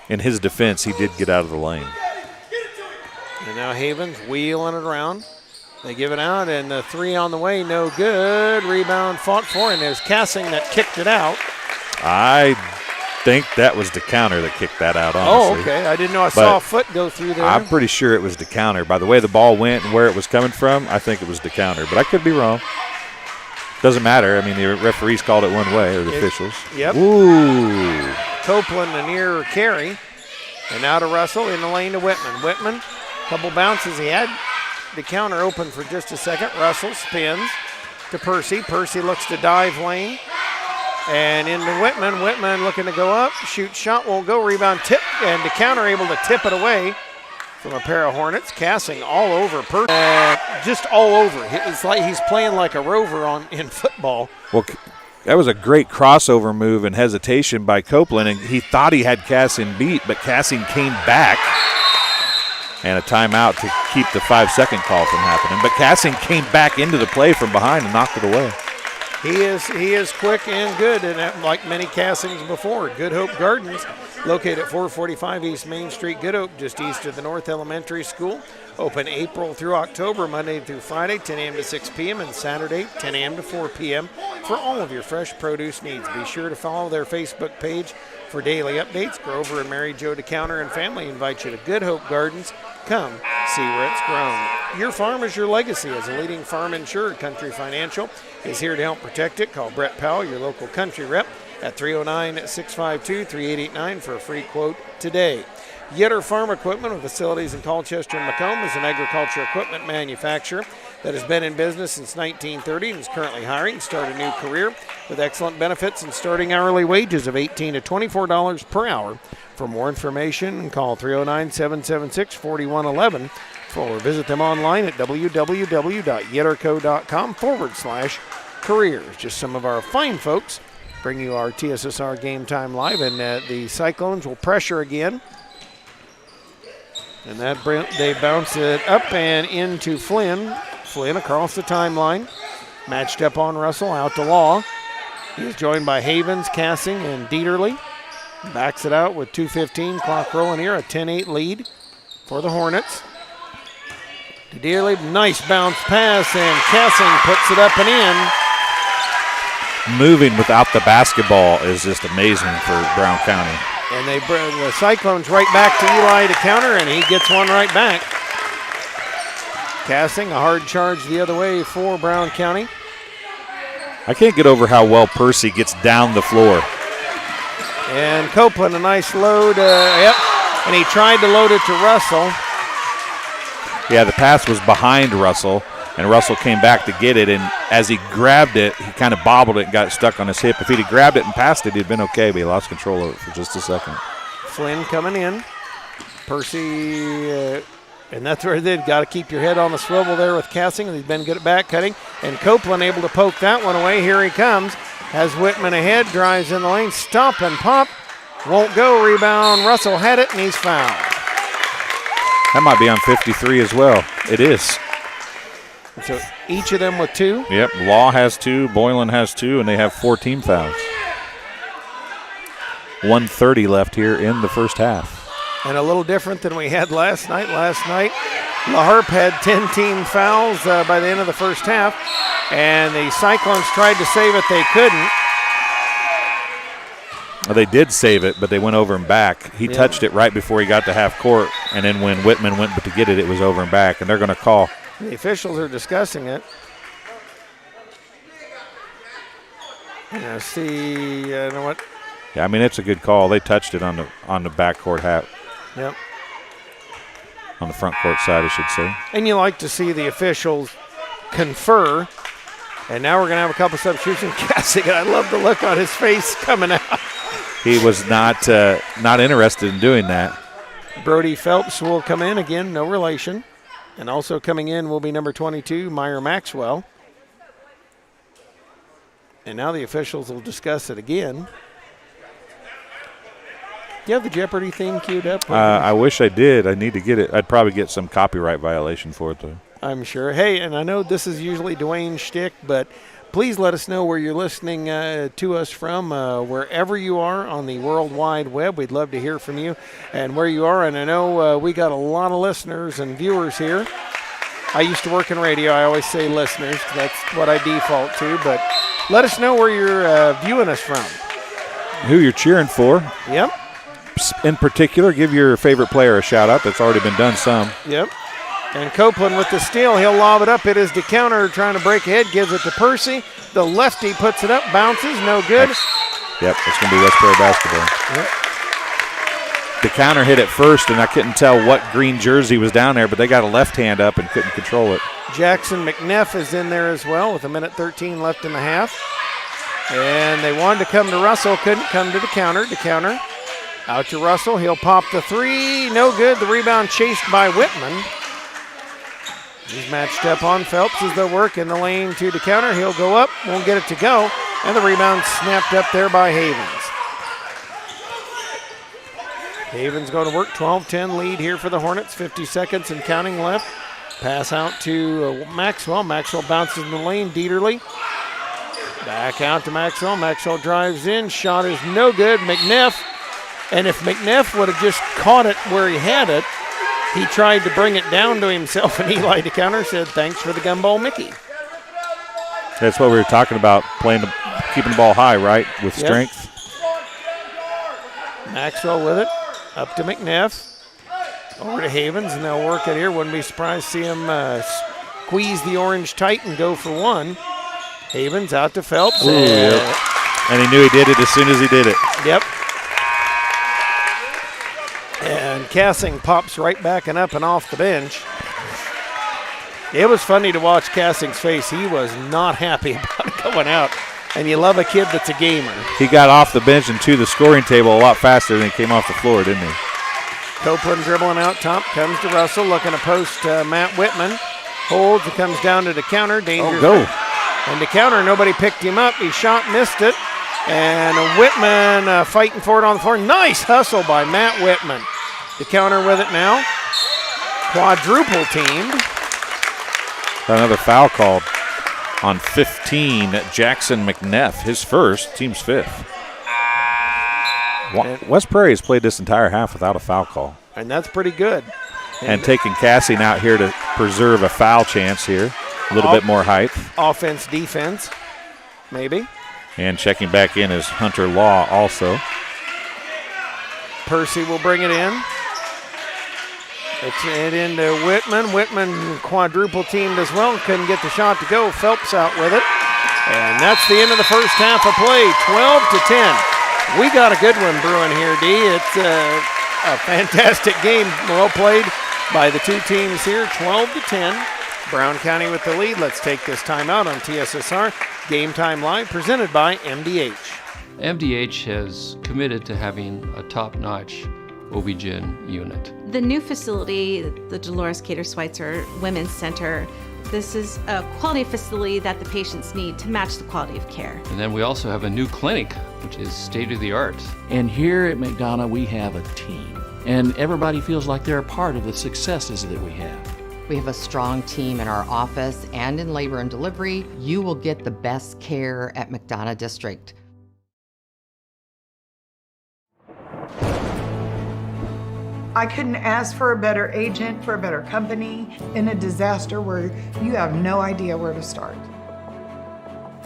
in his defense, he did get out of the lane. And now Havens wheeling it around. They give it out, and the 3 on the way, no good. Rebound fought for, and there's Cassing that kicked it out. I think that was the counter that kicked that out, honestly. Oh, okay. I didn't know I saw a foot go through there. I'm pretty sure it was the counter. By the way the ball went and where it was coming from, I think it was the counter, but I could be wrong. Doesn't matter. I mean, the referees called it one way, or the officials. Yep. Ooh. Copeland, a near carry. And now to Russell in the lane to Whitman. Whitman, couple bounces. He had the counter open for just a second. Russell spins to Percy. Percy looks to dive lane. And into Whitman. Whitman looking to go up. Shoot shot won't go. Rebound tip. And the counter able to tip it away from a pair of Hornets. Cassing all over Percy. Just all over. It's like he's playing like a rover in football. Well, that was a great crossover move and hesitation by Copeland, and he thought he had Cassing beat, but Cassing came back. And a timeout to keep the 5-second call from happening. But Cassing came back into the play from behind and knocked it away. He is quick and good, and like many Cassings before. Good Hope Gardens, located at 445 East Main Street, Good Hope, just east of the North Elementary School. Open April through October, Monday through Friday, 10 a.m. to 6 p.m., and Saturday, 10 a.m. to 4 p.m. for all of your fresh produce needs. Be sure to follow their Facebook page for daily updates. Grover and Mary Jo DeCounter and family invite you to Good Hope Gardens. Come see where it's grown. Your farm is your legacy. As a leading farm insurer, Country Financial is here to help protect it. Call Brett Powell, your local Country rep, at 309-652-3889 for a free quote today. Yetter Farm Equipment with facilities in Colchester and Macomb is an agriculture equipment manufacturer that has been in business since 1930 and is currently hiring to start a new career with excellent benefits and starting hourly wages of $18 to $24 per hour. For more information, call 309-776-4111 or visit them online at www.yetterco.com/careers. Just some of our fine folks bring you our TSSR Game Time Live, and the Cyclones will pressure again. And that they bounce it up and into Flynn. Flynn across the timeline. Matched up on Russell, out to Law. He is joined by Havens, Cassing, and Dieterle. Backs it out with 2:15, clock rolling here, a 10-8 lead for the Hornets. To Dieterle, nice bounce pass, and Cassing puts it up and in. Moving without the basketball is just amazing for Brown County. And they bring the Cyclones right back to Eli to counter, and he gets one right back. Cassing, a hard charge the other way for Brown County. I can't get over how well Percy gets down the floor. And Copeland, a nice load. And he tried to load it to Russell. Yeah, the pass was behind Russell, and Russell came back to get it, and as he grabbed it, he kind of bobbled it and got stuck on his hip. If he'd have grabbed it and passed it, he'd been okay, but he lost control of it for just a second. Flynn coming in. Percy, and that's where they've got to keep your head on the swivel there with Cassing. He's been good at back cutting. And Copeland able to poke that one away. Here he comes. Has Whitman ahead, drives in the lane, stop and pop. Won't go, rebound. Russell had it, and he's fouled. That might be on 53 as well. It is. So each of them with 2. Yep, Law has 2, Boylan has 2, and they have 4 team fouls. 1:30 left here in the first half. And a little different than we had last night. Last night, LaHarp had 10 team fouls by the end of the first half, and the Cyclones tried to save it. They couldn't. Well, they did save it, but they went over and back. He touched it right before he got to half court, and then when Whitman went to get it, it was over and back, and they're going to call. The officials are discussing it. See, you know what? Yeah, I mean, it's a good call. They touched it on the backcourt hat. Yep. On the front court side, I should say. And you like to see the officials confer. And now we're going to have a couple substitutions. Cassing, I love the look on his face coming out. He was not interested in doing that. Brody Phelps will come in again, no relation. And also coming in will be number 22, Meyer Maxwell. And now the officials will discuss it again. Do you have the Jeopardy theme queued up? I wish I did. I need to get it. I'd probably get some copyright violation for it, though. I'm sure. Hey, and I know this is usually Dwayne's shtick, but please let us know where you're listening to us from, wherever you are on the World Wide Web. We'd love to hear from you and where you are. And I know we got a lot of listeners and viewers here. I used to work in radio. I always say listeners because that's what I default to. But let us know where you're viewing us from. Who you're cheering for. Yep. In particular, give your favorite player a shout-out. That's already been done some. Yep. And Copeland with the steal. He'll lob it up. It is DeCounter trying to break ahead. Gives it to Percy. The lefty puts it up. Bounces. No good. Yep, it's going to be West Prairie basketball. Yep. DeCounter hit it first, and I couldn't tell what green jersey was down there, but they got a left hand up and couldn't control it. Jackson McNeff is in there as well with 1:13 left in the half. And they wanted to come to Russell. Couldn't come to DeCounter. DeCounter out to Russell. He'll pop the three. No good. The rebound chased by Whitman. He's matched up on Phelps as they'll work in the lane to DeCounter. He'll go up. Won't get it to go. And the rebound snapped up there by Havens. Havens going to work. 12-10 lead here for the Hornets. 50 seconds and counting left. Pass out to Maxwell. Maxwell bounces in the lane. Dieterle. Back out to Maxwell. Maxwell drives in. Shot is no good. McNeff. And if McNeff would have just caught it where he had it, he tried to bring it down to himself, and Eli DeCounter said, thanks for the gumball, Mickey. That's what we were talking about, keeping the ball high, right, with strength. Maxwell with it. Up to McNeff. Over to Havens, and they'll work it here. Wouldn't be surprised to see him squeeze the orange tight and go for one. Havens out to Phelps. And he knew he did it as soon as he did it. Yep. And Cassing pops right back and up and off the bench. It was funny to watch Cassing's face. He was not happy about going out. And you love a kid that's a gamer. He got off the bench and to the scoring table a lot faster than he came off the floor, didn't he? Copeland dribbling out top, comes to Russell, looking to post Matt Whitman. Holds, it comes down to the counter. Danger. Oh, go. And the counter, nobody picked him up. He shot, missed it. And Whitman fighting for it on the floor. Nice hustle by Matt Whitman. The counter with it now. Quadruple teamed. Another foul called on 15, Jackson McNeff, his first, team's fifth. West Prairie has played this entire half without a foul call. And that's pretty good. And taking Cassing out here to preserve a foul chance here. A little bit more height. Offense, defense, maybe. And checking back in is Hunter Law also. Percy will bring it in. It's it into Whitman. Whitman quadruple teamed as well. Couldn't get the shot to go. Phelps out with it. And that's the end of the first half of play, 12-10. We got a good one brewing here, D. It's a fantastic game. Well played by the two teams here, 12-10. Brown County with the lead. Let's take this time out on TSSR. Game Time Live presented by MDH. MDH has committed to having a top-notch OB-GYN unit. The new facility, the Dolores Cater Schweitzer Women's Center, this is a quality facility that the patients need to match the quality of care. And then we also have a new clinic, which is state-of-the-art. And here at McDonough, we have a team. And everybody feels like they're a part of the successes that we have. We have a strong team in our office and in labor and delivery. You will get the best care at McDonough District. I couldn't ask for a better agent, for a better company in a disaster where you have no idea where to start.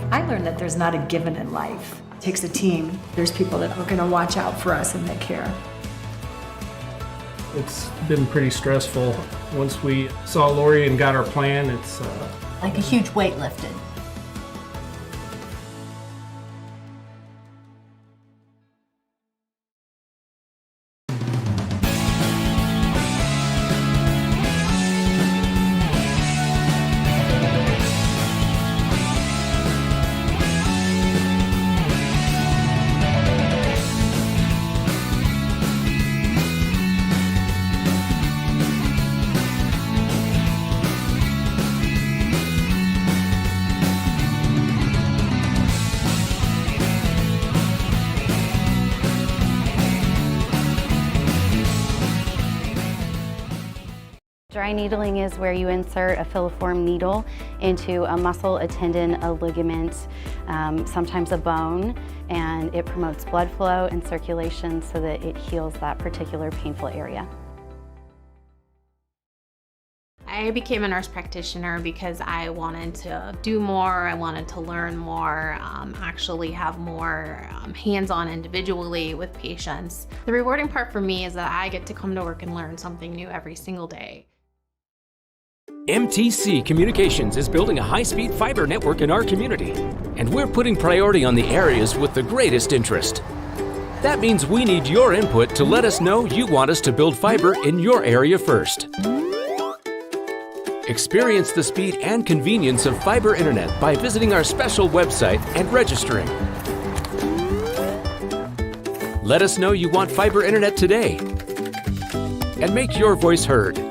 I learned that there's not a given in life. It takes a team. There's people that are going to watch out for us and that care. It's been pretty stressful. Once we saw Lori and got our plan, it's like a huge weight lifted. Dry needling is where you insert a filiform needle into a muscle, a tendon, a ligament, sometimes a bone, and it promotes blood flow and circulation so that it heals that particular painful area. I became a nurse practitioner because I wanted to do more, I wanted to learn more, actually have more hands-on individually with patients. The rewarding part for me is that I get to come to work and learn something new every single day. MTC Communications is building a high-speed fiber network in our community, and we're putting priority on the areas with the greatest interest. That means we need your input to let us know you want us to build fiber in your area first. Experience the speed and convenience of fiber internet by visiting our special website and registering. Let us know you want fiber internet today, and make your voice heard.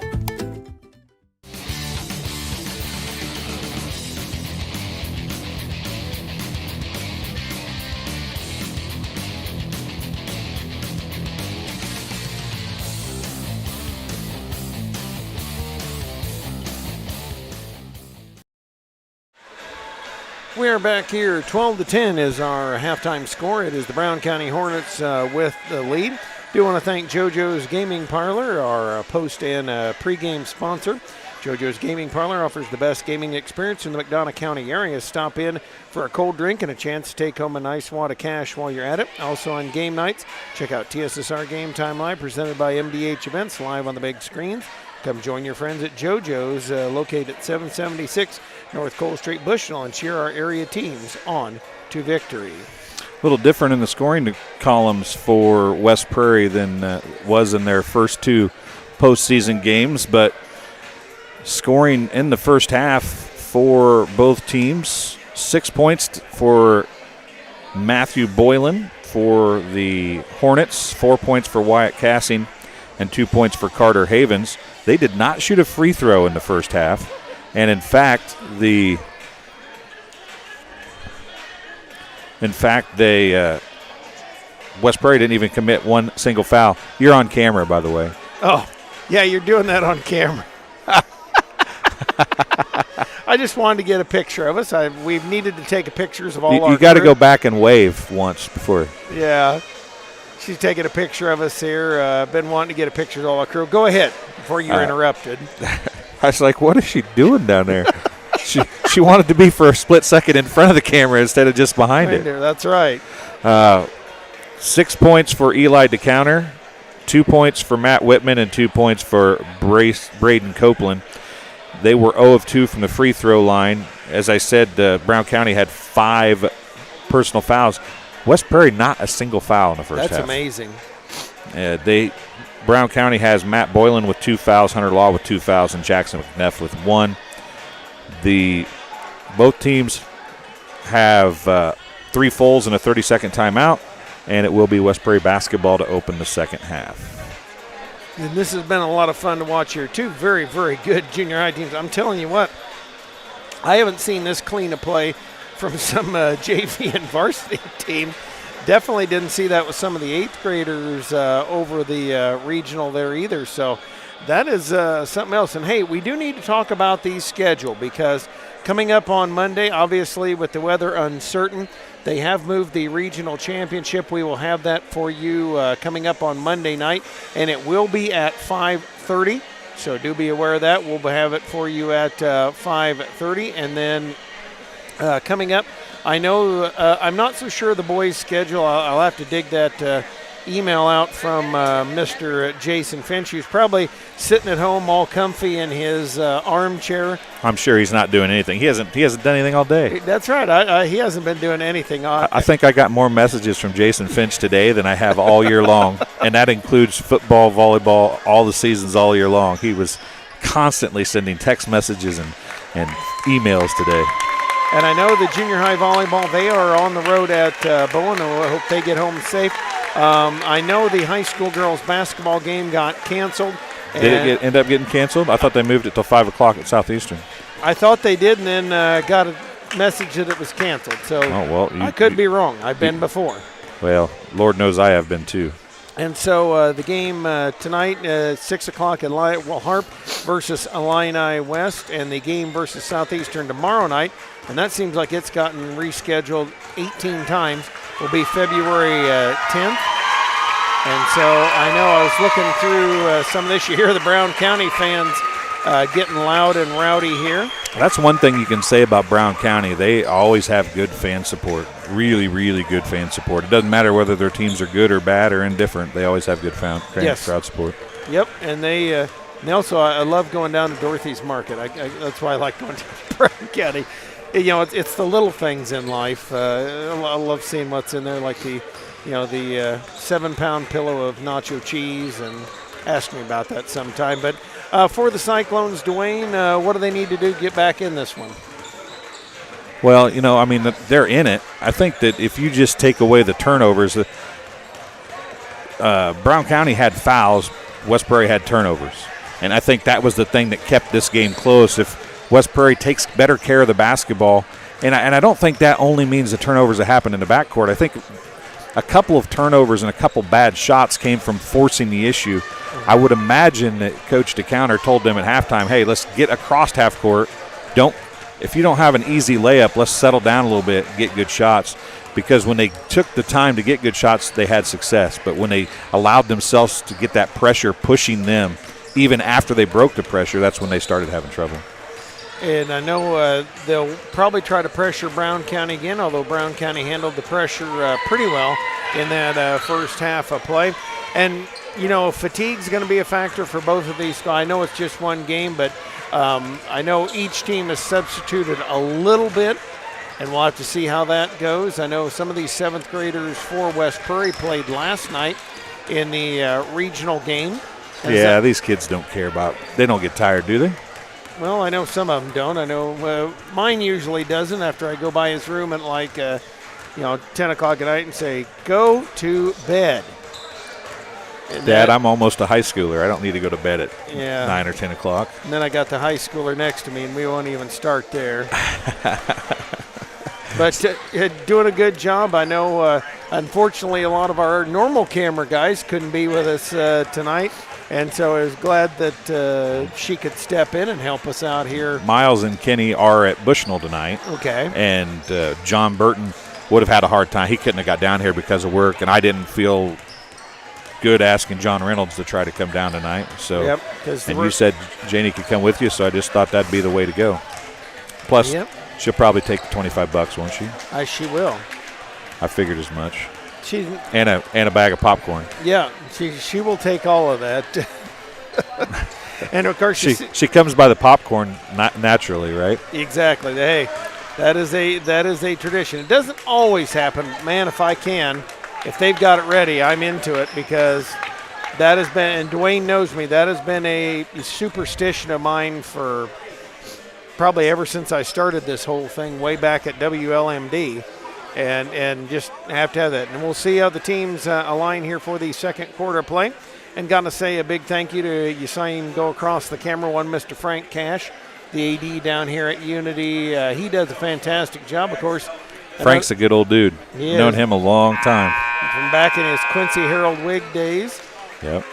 We are back here. 12-10 is our halftime score. It is the Brown County Hornets with the lead. Do want to thank JoJo's Gaming Parlor, our post and pregame sponsor. JoJo's Gaming Parlor offers the best gaming experience in the McDonough County area. Stop in for a cold drink and a chance to take home a nice wad of cash while you're at it. Also on game nights, check out TSSR Game Time Live, presented by MDH Events, live on the big screens. Come join your friends at JoJo's, located at 776 North Cole Street, Bushnell, and cheer our area teams on to victory. little different in the scoring columns for West Prairie than was in their first 2 postseason games, but scoring in the first half for both teams, 6 points for Matthew Boylan for the Hornets, 4 points for Wyatt Cassing, and 2 points for Carter Havens. They did not shoot a free throw in the first half, and in fact, West Prairie didn't even commit one single foul. You're on camera, by the way. Oh, yeah, you're doing that on camera. I just wanted to get a picture of us. We've needed to take pictures of all our You got to crew. go back and wave once before. Yeah. She's taking a picture of us here. Been wanting to get a picture of all our crew. Go ahead before you're interrupted. I was like, what is she doing down there? She wanted to be for a split second in front of the camera instead of just behind it. That's right. 6 points for Eli DeCounter, 2 points for Matt Whitman, and 2 points for Braden Copeland. They were 0 of 2 from the free throw line. As I said, Brown County had 5 personal fouls. West Prairie, not a single foul in the first half. That's amazing. Brown County has Matt Boylan with 2 fouls, Hunter Law with 2 fouls, and Jackson McNeff with 1. Both teams have 3 fulls and a 30-second timeout, and it will be West Prairie basketball to open the second half. And this has been a lot of fun to watch here. 2 very, very good junior high teams. I'm telling you what, I haven't seen this clean a play from some JV and varsity team. Definitely didn't see that with some of the 8th graders over the regional there either. So that is something else. And, hey, we do need to talk about the schedule because coming up on Monday, obviously with the weather uncertain, they have moved the regional championship. We will have that for you coming up on Monday night, and it will be at 5:30. So do be aware of that. We'll have it for you at 5:30. And then coming up, I know I'm not so sure of the boys' schedule. I'll have to dig that email out from Mr. Jason Finch, who's probably sitting at home all comfy in his armchair. I'm sure he's not doing anything. He hasn't done anything all day. That's right. He hasn't been doing anything. I think I got more messages from Jason Finch today than I have all year long, and that includes football, volleyball, all the seasons all year long. He was constantly sending text messages and emails today. And I know the junior high volleyball, they are on the road at Bowen. I hope they get home safe. I know the high school girls basketball game got canceled. Did it end up getting canceled? I thought they moved it till 5 o'clock at Southeastern. I thought they did, and then got a message that it was canceled. So I could be wrong. I've been before. Well, Lord knows I have been too. And so the game tonight, 6 o'clock at Harp versus Illini West, and the game versus Southeastern tomorrow night, and that seems like it's gotten rescheduled 18 times, will be February 10th. And so I know I was looking through some of this. You hear the Brown County fans getting loud and rowdy here. That's one thing you can say about Brown County. They always have good fan support, really, really good fan support. It doesn't matter whether their teams are good or bad or indifferent. They always have good crowd support. Yep, and they also, I love going down to Dorothy's Market. That's why I like going to Brown County. You know, it's the little things in life. I love seeing what's in there, like the 7-pound pillow of nacho cheese, and ask me about that sometime. But for the Cyclones, Dwayne, what do they need to do to get back in this one? Well, they're in it. I think that if you just take away the turnovers, Brown County had fouls, West Prairie had turnovers. And I think that was the thing that kept this game close. If West Prairie takes better care of the basketball, and I don't think that only means the turnovers that happen in the backcourt. I think a couple of turnovers and a couple bad shots came from forcing the issue. I would imagine that Coach DeCounter told them at halftime, hey, let's get across half court. If you don't have an easy layup, let's settle down a little bit and get good shots. Because when they took the time to get good shots, they had success. But when they allowed themselves to get that pressure pushing them, even after they broke the pressure, that's when they started having trouble. And I know they'll probably try to pressure Brown County again, although Brown County handled the pressure pretty well in that first half of play. And, fatigue's going to be a factor for both of these. I know it's just one game, but I know each team has substituted a little bit and we'll have to see how that goes. I know some of these 7th graders for West Prairie played last night in the regional game. Yeah, these kids don't care about, they don't get tired, do they? Well, I know some of them don't. I know mine usually doesn't after I go by his room at like, 10 o'clock at night and say, go to bed. And Dad, I'm almost a high schooler. I don't need to go to bed at Yeah. 9 or 10 o'clock. And then I got the high schooler next to me, and we won't even start there. But doing a good job. I know, unfortunately, a lot of our normal camera guys couldn't be with us tonight, and so I was glad that she could step in and help us out here. Miles and Kenny are at Bushnell tonight. Okay. And John Burton would have had a hard time. He couldn't have got down here because of work, and I didn't feel good asking John Reynolds to try to come down tonight. So, yep, and you said Janie could come with you, so I just thought that'd be the way to go. Plus, she'll probably take the $25, won't she? She will. I figured as much. She and a bag of popcorn. Yeah, she will take all of that. And of course she comes by the popcorn naturally, right? Exactly. Hey, that is a tradition. It doesn't always happen, man. If I can. If they've got it ready, I'm into it because that has been, and Dwayne knows me, that has been a superstition of mine for probably ever since I started this whole thing way back at WLMD, and just have to have that. And we'll see how the teams align here for the second quarter play. And got to say a big thank you to, you saw him go across the camera, Mr. Frank Cash, the AD down here at Unity. He does a fantastic job, of course. Frank's a good old dude. Known him a long time. From back in his Quincy Herald Wig days. Yep.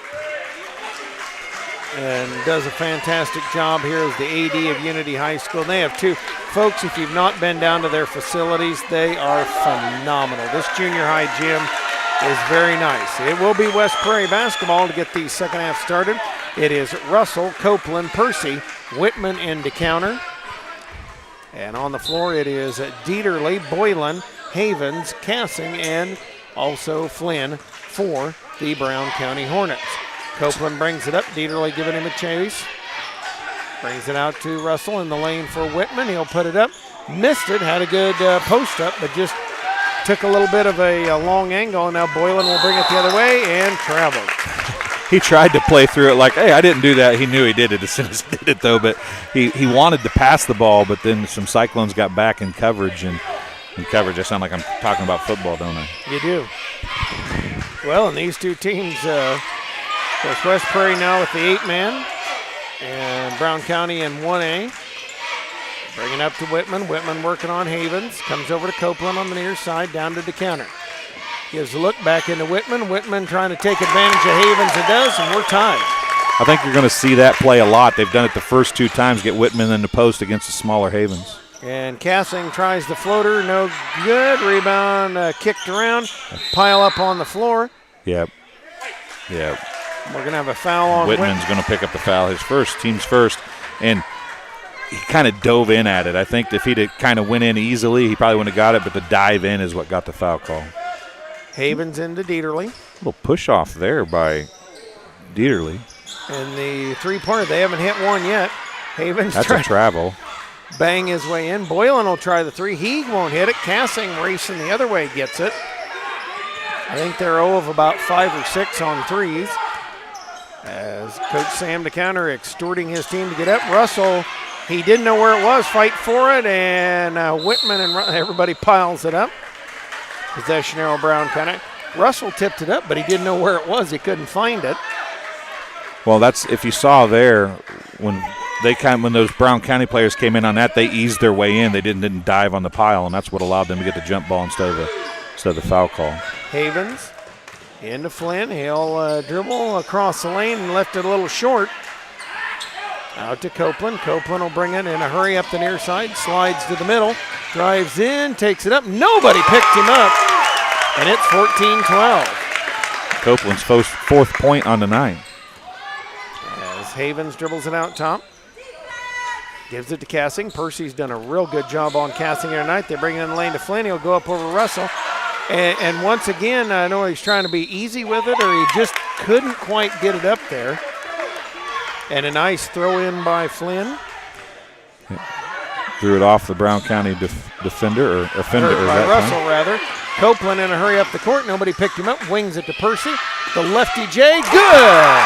And does a fantastic job here as the AD of Unity High School. And they have two. Folks, if you've not been down to their facilities, they are phenomenal. This junior high gym is very nice. It will be West Prairie basketball to get the second half started. It is Russell, Copeland, Percy, Whitman, and DeCounter. And on the floor, it is Dieterle, Boylan, Havens, Cassing, and also Flynn for the Brown County Hornets. Copeland brings it up. Dieterle giving him a chase. Brings it out to Russell in the lane for Whitman. He'll put it up. Missed it. Had a good post up, but just took a little bit of a long angle. And now Boylan will bring it the other way and traveled. He tried to play through it like, hey, I didn't do that. He knew he did it as soon as he did it, though. But he wanted to pass the ball, but then some Cyclones got back in coverage. And in coverage, I sound like I'm talking about football, don't I? You do. Well, and these two teams, of course, West Prairie now with the 8-man and Brown County in 1A. Bringing up to Whitman. Whitman working on Havens. Comes over to Copeland on the near side, down to DeCounter. Gives a look back into Whitman. Whitman trying to take advantage of Havens. It does, and we're tied. I think you're going to see that play a lot. They've done it the first two times, get Whitman in the post against the smaller Havens. And Cassing tries the floater. No good. Rebound kicked around. Pile up on the floor. Yep. We're going to have a foul on Whitman's going to pick up the foul, his first, team's first. And he kind of dove in at it. I think if he'd have kind of went in easily, he probably wouldn't have got it, but the dive in is what got the foul call. Havens into Dieterle. A little push off there by Dieterle. And the three-pointer, they haven't hit one yet. Havens That's a travel. Bang his way in. Boylan will try the three. He won't hit it. Cassing racing the other way gets it. I think they're 0 of about 5 or 6 on threes. As Coach Sam DeCounter extorting his team to get up. Russell, he didn't know where it was. Fight for it. And Whitman and everybody piles it up. Possession arrow Brown County. Russell tipped it up, but he didn't know where it was. He couldn't find it. Well, that's, if you saw there, when those Brown County players came in on that, they eased their way in. They didn't dive on the pile, and that's what allowed them to get the jump ball instead of the foul call. Havens into Flynn. He'll dribble across the lane and left it a little short. Out to Copeland. Copeland will bring it in a hurry up the near side. Slides to the middle. Drives in. Takes it up. Nobody picked him up. And it's 14-12. Copeland's fourth point on the night. As Havens dribbles it out top. Gives it to Cassing. Percy's done a real good job on Cassing here tonight. They bring it in the lane to Flynn. He'll go up over Russell. And once again, I know he's trying to be easy with it, or he just couldn't quite get it up there. And a nice throw in by Flynn. Threw it off the Brown County defender or offender. By Russell, rather. Copeland in a hurry up the court. Nobody picked him up. Wings it to Percy. The lefty J. Good!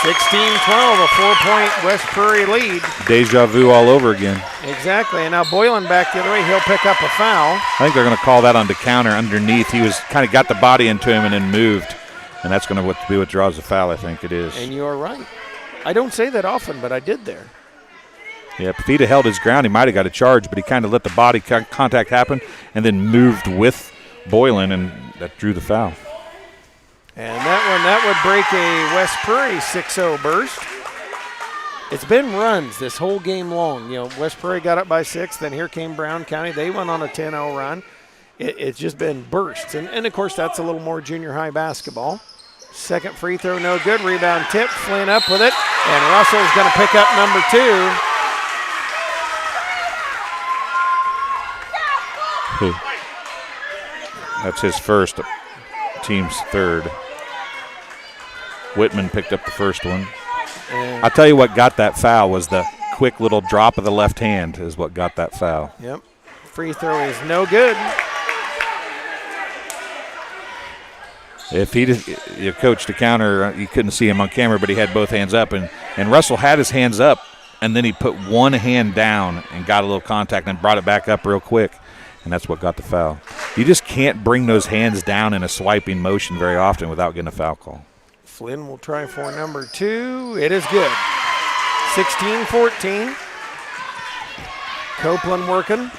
16-12, a 4-point West Prairie lead. Deja vu all over again. Exactly. And now Boylan back the other way. He'll pick up a foul. I think they're going to call that on DeCounter underneath. He was kind of got the body into him and then moved. And that's going to be what draws the foul, I think it is. And you're right. I don't say that often, but I did there. Yeah, if he'd have held his ground, he might have got a charge, but he kind of let the body contact happen and then moved with Boylan, and that drew the foul. And that would break a West Prairie 6-0 burst. It's been runs this whole game long. You know, West Prairie got up by 6, then here came Brown County. They went on a 10-0 run. It's just been bursts. And, of course, that's a little more junior high basketball. Second free throw, no good. Rebound tip, Flynn up with it. And Russell's going to pick up number 2. That's his first, team's third. Whitman picked up the first one. And I'll tell you what got that foul was the quick little drop of the left hand is what got that foul. Yep. Free throw is no good. If he coached the counter, you couldn't see him on camera, but he had both hands up. And Russell had his hands up, and then he put one hand down and got a little contact and brought it back up real quick. And that's what got the foul. You just can't bring those hands down in a swiping motion very often without getting a foul call. Flynn will try for number 2. It is good. 16-14. Copeland working.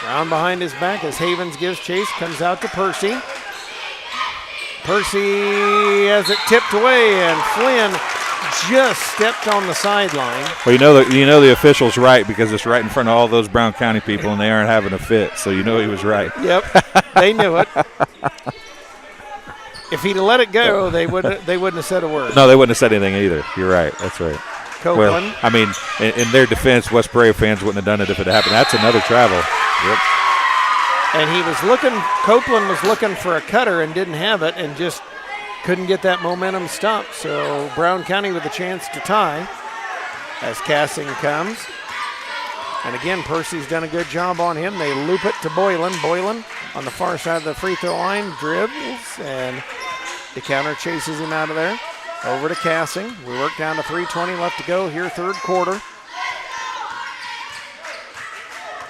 Round behind his back as Havens gives chase. Comes out to Percy. Percy has it tipped away, and Flynn just stepped on the sideline. Well, you know the official's right because it's right in front of all those Brown County people, and they aren't having a fit. So you know he was right. Yep, they knew it. If he'd have let it go, they wouldn't have said a word. No, they wouldn't have said anything either. You're right. That's right. Copeland. Well, I mean, in their defense, West Prairie fans wouldn't have done it if it had happened. That's another travel. Yep. And Copeland was looking for a cutter and didn't have it and just couldn't get that momentum stopped. So Brown County with a chance to tie as Cassing comes. And again, Percy's done a good job on him. They loop it to Boylan. Boylan on the far side of the free throw line dribbles, and the counter chases him out of there. Over to Cassing. We work down to 3:20 left to go here, third quarter.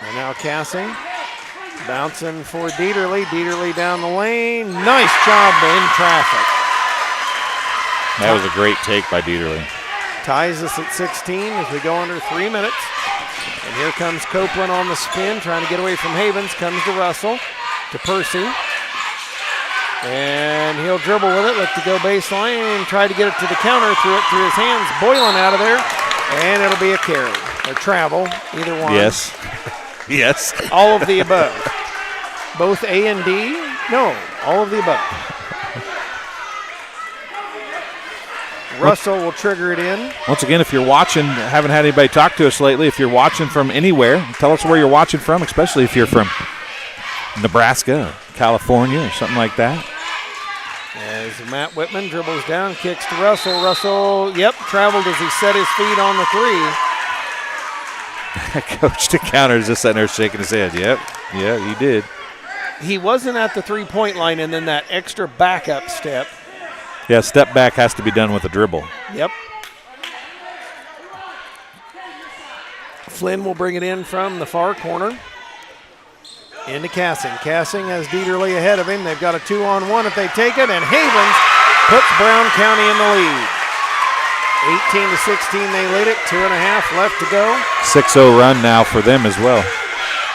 And now Cassing bouncing for Dieterle. Dieterle down the lane. Nice job in traffic. That was a great take by Dieterle. Ties us at 16 as we go under 3 minutes. And here comes Copeland on the spin, trying to get away from Havens. Comes to Russell, to Percy. And he'll dribble with it, let the go baseline, and try to get it to the counter, threw it through his hands. Boylan out of there, and it'll be a carry. Or travel, either one. Yes. Yes. All of the above. Both A and D? No, all of the above. Russell will trigger it in. Once again, if you're watching, haven't had anybody talk to us lately, if you're watching from anywhere, tell us where you're watching from, especially if you're from Nebraska, California, or something like that. As Matt Whitman dribbles down, kicks to Russell. Russell, traveled as he set his feet on the 3. Coach DeCounter is just sitting there shaking his head. Yep, yeah, he did. He wasn't at the 3-point line, and then that extra backup step. Yeah, step back has to be done with a dribble. Yep. Flynn will bring it in from the far corner. Into Cassing. Cassing has Dieterle ahead of him. They've got a 2-on-1 if they take it, and Havens puts Brown County in the lead. 18-16, they lead it. 2.5 left to go. 6-0 run now for them as well.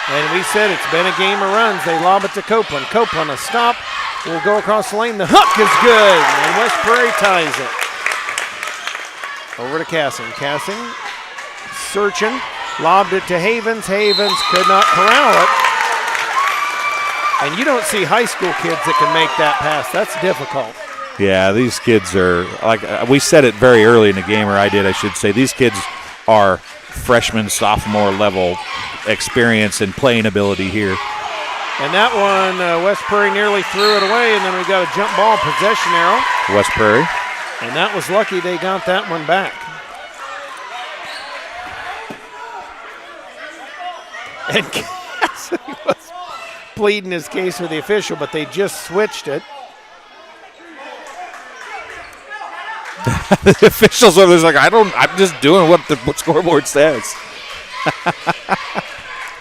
And we said it's been a game of runs. They lob it to Copeland. Copeland, a stop. Will go across the lane. The hook is good, and West Prairie ties it. Over to Cassing. Cassing searching. Lobbed it to Havens. Havens could not corral it. And you don't see high school kids that can make that pass. That's difficult. Yeah, these kids are, like we said it very early in the game, or I should say, these kids are freshman, sophomore level experience and playing ability here. And that one, West Prairie nearly threw it away, and then we got a jump ball possession arrow. West Prairie. And that was lucky they got that one back. And Cassie was pleading his case with the official, but they just switched it. The officials are just like, I'm just doing what the scoreboard says.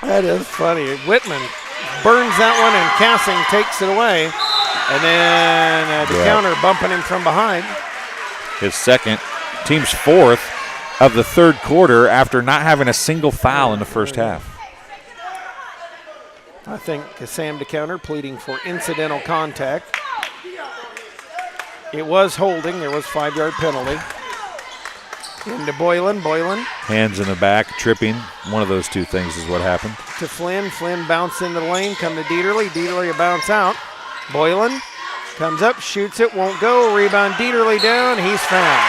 That is funny. Whitman burns that one, and Cassing takes it away. And then DeCounter bumping him from behind. His second, team's fourth of the third quarter after not having a single foul in the first half. I think Sam DeCounter pleading for incidental contact. It was holding. There was 5-yard penalty. Into Boylan. Hands in the back, tripping. One of those two things is what happened. To Flynn. Flynn bounced into the lane. Come to Dieterle. Dieterle a bounce out. Boylan comes up, shoots it, won't go. Rebound Dieterle down. He's fouled.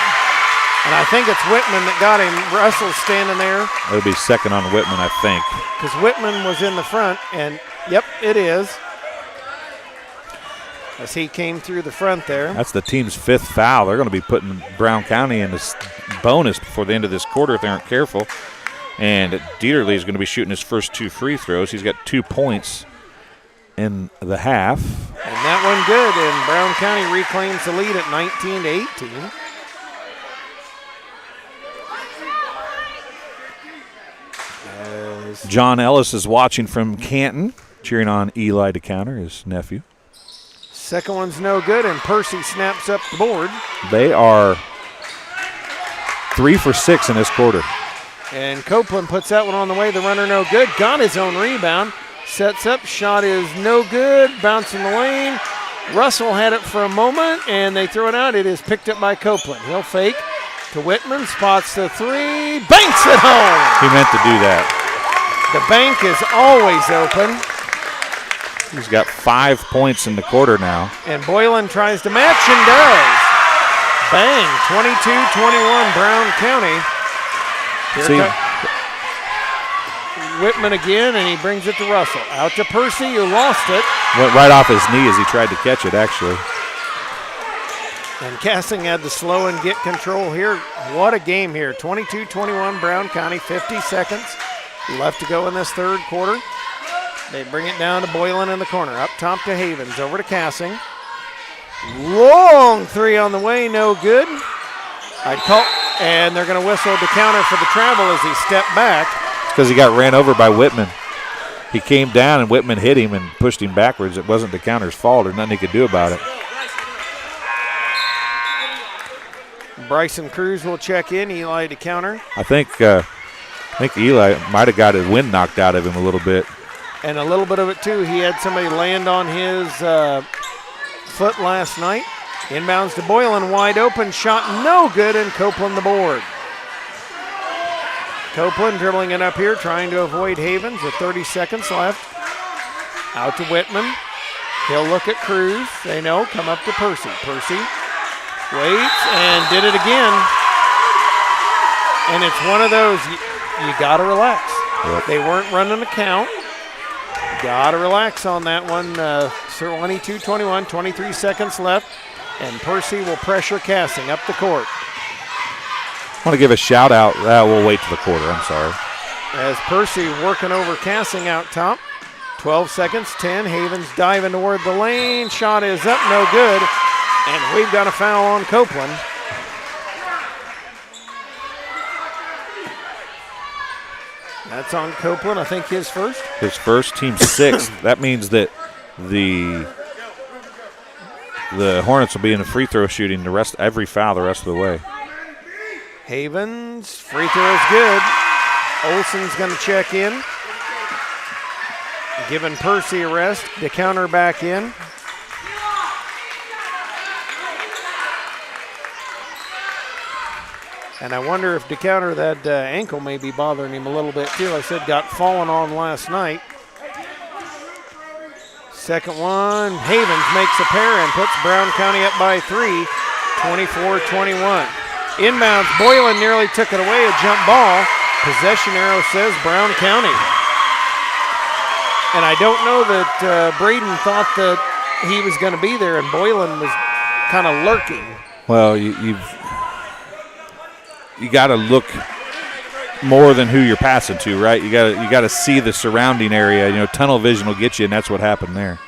And I think it's Whitman that got him. Russell's standing there. It'll be second on Whitman, I think. Because Whitman was in the front, and yep, it is. As he came through the front there. That's the team's fifth foul. They're going to be putting Brown County in this bonus before the end of this quarter if they aren't careful. And Dieterle is going to be shooting his first 2 free throws. He's got 2 points in the half. And that one good, and Brown County reclaims the lead at 19-18. John Ellis is watching from Canton, cheering on Eli DeCounter, his nephew. Second one's no good, and Percy snaps up the board. They are 3 for 6 in this quarter. And Copeland puts that one on the way. The runner no good. Got his own rebound. Sets up. Shot is no good. Bouncing the lane. Russell had it for a moment, and they throw it out. It is picked up by Copeland. He'll fake to Whitman. Spots the 3. Banks it home. He meant to do that. The bank is always open. He's got 5 points in the quarter now. And Boylan tries to match and does. Bang, 22-21 Brown County. Whitman again, and he brings it to Russell. Out to Percy, who lost it. Went right off his knee as he tried to catch it, actually. And Cassing had to slow and get control here. What a game here. 22-21 Brown County, 50 seconds left to go in this third quarter. They bring it down to Boylan in the corner. Up top to Havens. Over to Cassing. Long 3 on the way. No good. And they're going to whistle DeCounter for the travel as he stepped back. Because he got ran over by Whitman. He came down and Whitman hit him and pushed him backwards. It wasn't DeCounter's fault. There's nothing he could do about it. Bryson Cruz will check in. Eli DeCounter. I think Eli might have got his wind knocked out of him a little bit. And a little bit of it, too. He had somebody land on his foot last night. Inbounds to Boylan, wide open. Shot no good, and Copeland the board. Copeland dribbling it up here, trying to avoid Havens with 30 seconds left. Out to Whitman. He'll look at Cruz. They know. Come up to Percy. Percy waits and did it again. And it's one of those, you got to relax. Yep. They weren't running a count. Got to relax on that one. 22-21, 23 seconds left. And Percy will pressure Cassing up the court. I want to give a shout out. We'll wait till the quarter. I'm sorry. As Percy working over Cassing out top. 12 seconds, 10. Havens diving toward the lane. Shot is up, no good. And we've got a foul on Copeland. That's on Copeland, I think his first. His first, team 6th. That means that the Hornets will be in the free throw shooting every foul the rest of the way. Havens, free throw is good. Olsen's going to check in. Giving Percy a rest. DeCounter back in. And I wonder if DeCounter, that ankle may be bothering him a little bit too. I said got fallen on last night. Second one, Havens makes a pair and puts Brown County up by 3, 24-21. Inbounds, Boylan nearly took it away, a jump ball. Possession arrow says Brown County. And I don't know that Braden thought that he was going to be there, and Boylan was kind of lurking. Well, you got to look more than who you're passing to, right? You got to see the surrounding area. You know, tunnel vision will get you, and that's what happened there.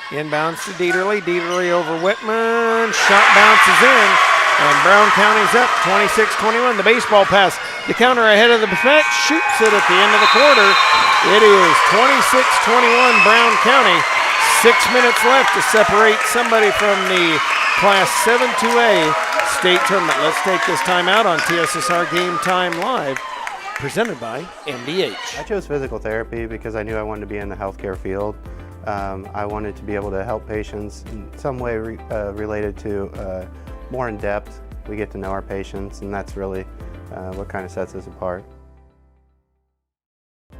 Inbounds to Dieterle. Dieterle over Whitman. Shot bounces in, and Brown County's up 26-21. The baseball pass. The counter ahead of the net. Shoots it at the end of the quarter. It is 26-21 Brown County. 6 minutes left to separate somebody from the Class 7-2A state tournament. Let's take this time out on TSSR Game Time Live, presented by MDH. I chose physical therapy because I knew I wanted to be in the healthcare field. I wanted to be able to help patients in some way related to more in depth. We get to know our patients, and that's really what kind of sets us apart.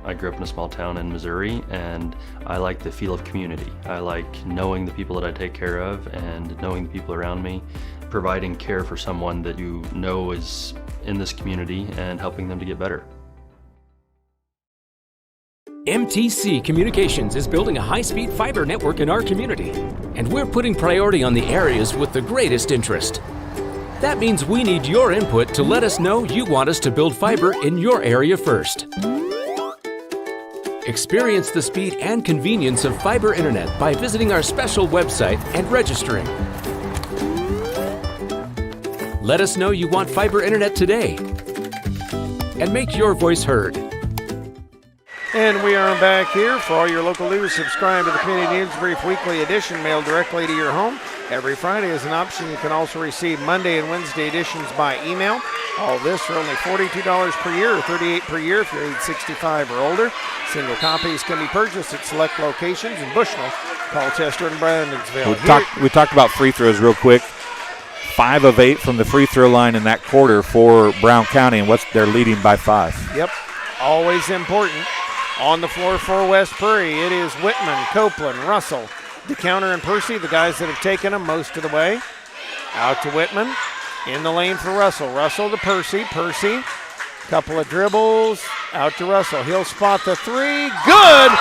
I grew up in a small town in Missouri, and I like the feel of community. I like knowing the people that I take care of and knowing the people around me, providing care for someone that you know is in this community and helping them to get better. MTC Communications is building a high-speed fiber network in our community, and we're putting priority on the areas with the greatest interest. That means we need your input to let us know you want us to build fiber in your area first. Experience the speed and convenience of fiber internet by visiting our special website and registering. Let us know you want fiber internet today, and make your voice heard. And we are back here for all your local news. Subscribe to the Community News Brief Weekly Edition, mailed directly to your home. Every Friday is an option. You can also receive Monday and Wednesday editions by email. All this for only $42 per year or $38 per year if you're age 65 or older. Single copies can be purchased at select locations in Bushnell, Colchester, and Brandonsville. We talked about free throws real quick. 5 of 8 from the free throw line in that quarter for Brown County, and they're leading by 5. Yep, always important. On the floor for West Prairie, it is Whitman, Copeland, Russell, DeCounter, and Percy, the guys that have taken them most of the way. Out to Whitman. In the lane for Russell. Russell to Percy. Percy, couple of dribbles. Out to Russell. He'll spot the three. Good!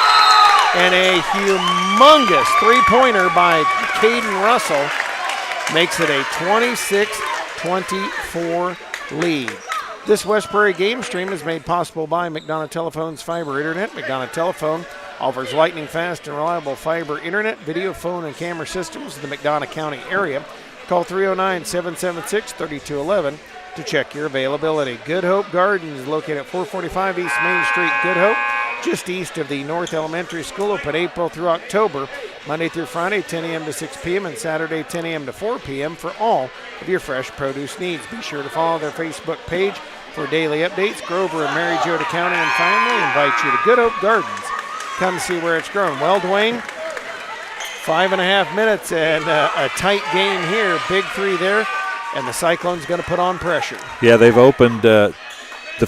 And a humongous three-pointer by Caden Russell makes it a 26-24 lead. This West Prairie game stream is made possible by McDonough Telephone's fiber internet. McDonough Telephone offers lightning fast and reliable fiber internet, video, phone, and camera systems in the McDonough County area. Call 309-776-3211 to check your availability. Good Hope Gardens is located at 445 East Main Street, Good Hope, just east of the North Elementary School, open April through October, Monday through Friday, 10 a.m. to 6 p.m., and Saturday, 10 a.m. to 4 p.m. for all of your fresh produce needs. Be sure to follow their Facebook page for daily updates. Grover and Mary Jo DeCounter and family invite you to Good Hope Gardens. Come see where it's grown. Well, Dwayne, 5.5 minutes and a tight game here. Big three there, and the Cyclones going to put on pressure. Yeah, they've opened the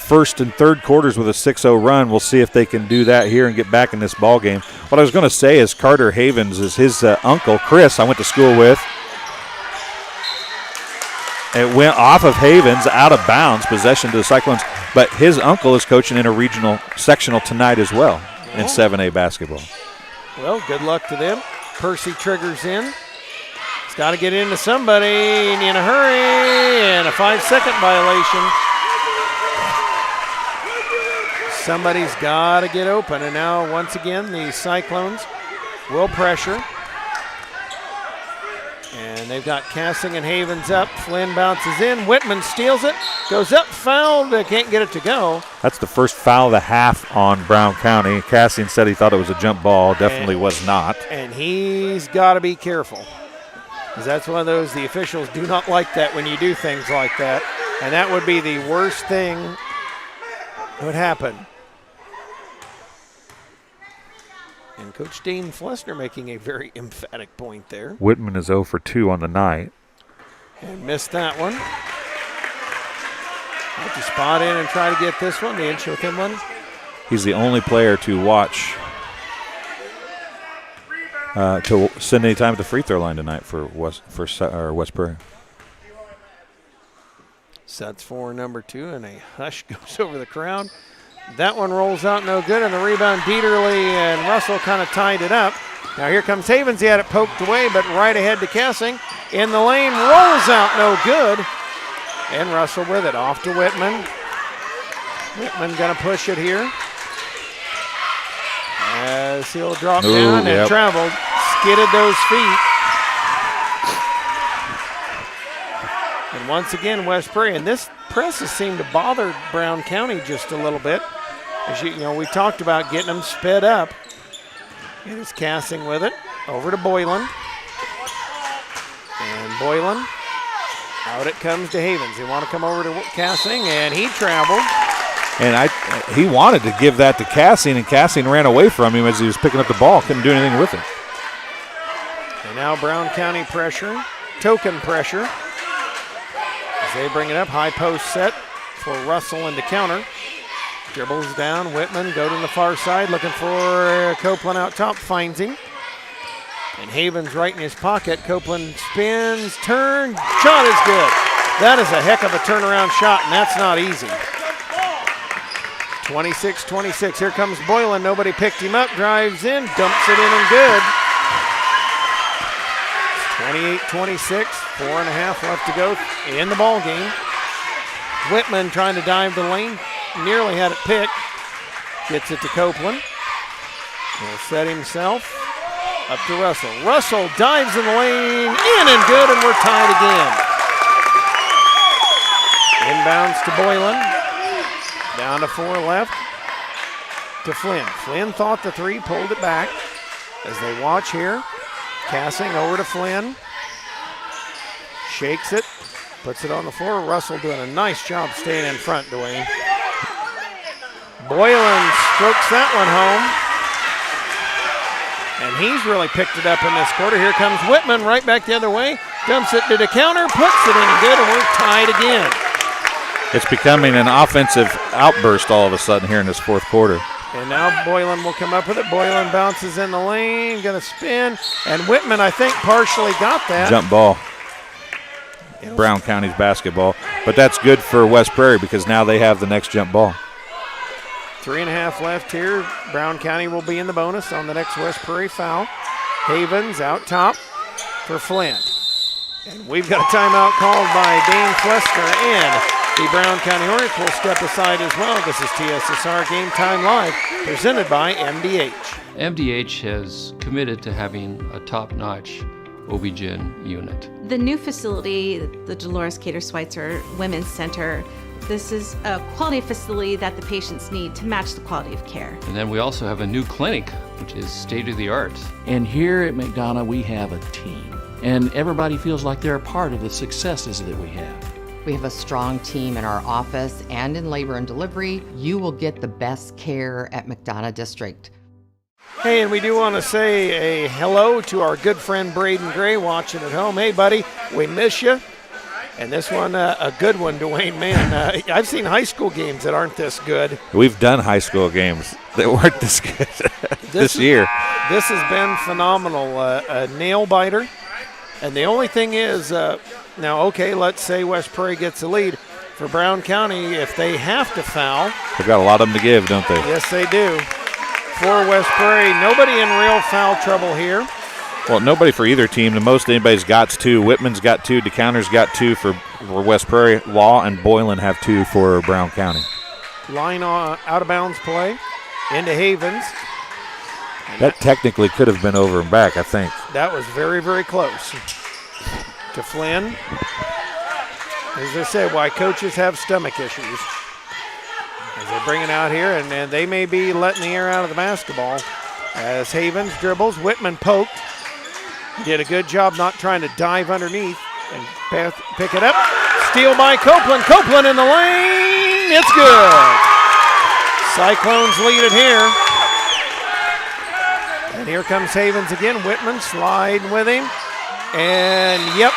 first and third quarters with a 6-0 run. We'll see if they can do that here and get back in this ball game. What I was going to say is Carter Havens is his uncle, Chris, I went to school with. It went off of Havens, out of bounds, possession to the Cyclones. But his uncle is coaching in a regional sectional tonight as well in 7A basketball. Well, good luck to them. Percy triggers in. He's got to get into somebody in a hurry, and a 5-second violation. Somebody's got to get open, and now once again the Cyclones will pressure. And they've got Cassing and Havens up. Flynn bounces in. Whitman steals it. Goes up, fouled. They can't get it to go. That's the first foul of the half on Brown County. Cassing said he thought it was a jump ball. Definitely was not. And he's got to be careful, because that's one of those, the officials do not like that when you do things like that. And that would be the worst thing that would happen. And Coach Dane Flessner making a very emphatic point there. Whitman is 0 for 2 on the night. And missed that one. Have to spot in and try to get this one, the inch within one. He's the only player to watch, to send any time at the free throw line tonight for West Prairie. Sets for number 2, and a hush goes over the crowd. That one rolls out no good, and the rebound, Dieterle and Russell kind of tied it up. Now here comes Havens. He had it poked away, but right ahead to Cassing. In the lane, rolls out no good. And Russell with it, off to Whitman. Whitman going to push it here. As he'll drop down and traveled, skidded those feet. And once again, West Prairie, and this press has seemed to bother Brown County just a little bit. As you know, we talked about getting them sped up. It is Cassing with it, over to Boylan. And Boylan, out it comes to Havens. They want to come over to Cassing, and he traveled. And he wanted to give that to Cassing, and Cassing ran away from him as he was picking up the ball. Couldn't do anything with it. And now Brown County pressure, token pressure. As they bring it up, high post set for Russell into counter. Dribbles down, Whitman, go to the far side, looking for Copeland out top, finds him. And Havens right in his pocket. Copeland spins, turn, shot is good. That is a heck of a turnaround shot, and that's not easy. 26-26, here comes Boylan, nobody picked him up, drives in, dumps it in and good. 28-26, 4.5 left to go in the ball game. Whitman trying to dive the lane, nearly had it picked. Gets it to Copeland. He'll set himself up to Russell. Russell dives in the lane, in and good, and we're tied again. Inbounds to Boylan. Down to 4 left to Flynn. Flynn thought the three, pulled it back. As they watch here, Cassing over to Flynn. Shakes it, puts it on the floor. Russell doing a nice job staying in front, Dwayne. Boylan strokes that one home. And he's really picked it up in this quarter. Here comes Whitman right back the other way. Dumps it to the counter, puts it in good, and we're tied again. It's becoming an offensive outburst all of a sudden here in this fourth quarter. And now Boylan will come up with it. Boylan bounces in the lane, going to spin. And Whitman, I think, partially got that. Jump ball. Brown County's basketball. But that's good for West Prairie because now they have the next jump ball. 3.5 left here. Brown County will be in the bonus on the next West Prairie foul. Havens out top for Flynn. And we've got a timeout called by Dane Flesker, and the Brown County Hornets will step aside as well. This is TSSR Game Time Live, presented by MDH. MDH has committed to having a top-notch OB-GYN unit. The new facility, the Dolores Cater Schweitzer Women's Center, this is a quality facility that the patients need to match the quality of care. And then we also have a new clinic, which is state-of-the-art. And here at McDonough, we have a team. And everybody feels like they're a part of the successes that we have. We have a strong team in our office and in labor and delivery. You will get the best care at McDonough District. Hey, and we do want to say a hello to our good friend Braden Gray watching at home. Hey, buddy, we miss you. And this one, a good one, Dwayne. Man, I've seen high school games that aren't this good. We've done high school games that weren't this good this year. This has been phenomenal. A nail biter. And the only thing is, now, okay, let's say West Prairie gets the lead. For Brown County, if they have to foul. They've got a lot of them to give, don't they? Yes, they do. For West Prairie, nobody in real foul trouble here. Well, nobody for either team. The most anybody's got's 2. Whitman's got 2. DeCounter's got 2 for West Prairie. Law and Boylan have 2 for Brown County. Line out of bounds play into Havens. That technically could have been over and back, I think. That was very, very close. To Flynn. As I said, why coaches have stomach issues. As they bring it out here, and they may be letting the air out of the basketball. As Havens dribbles, Whitman poked. He did a good job not trying to dive underneath and pick it up. Steal by Copeland. Copeland in the lane. It's good. Cyclones lead it here. And here comes Havens again. Whitman sliding with him. And, yep,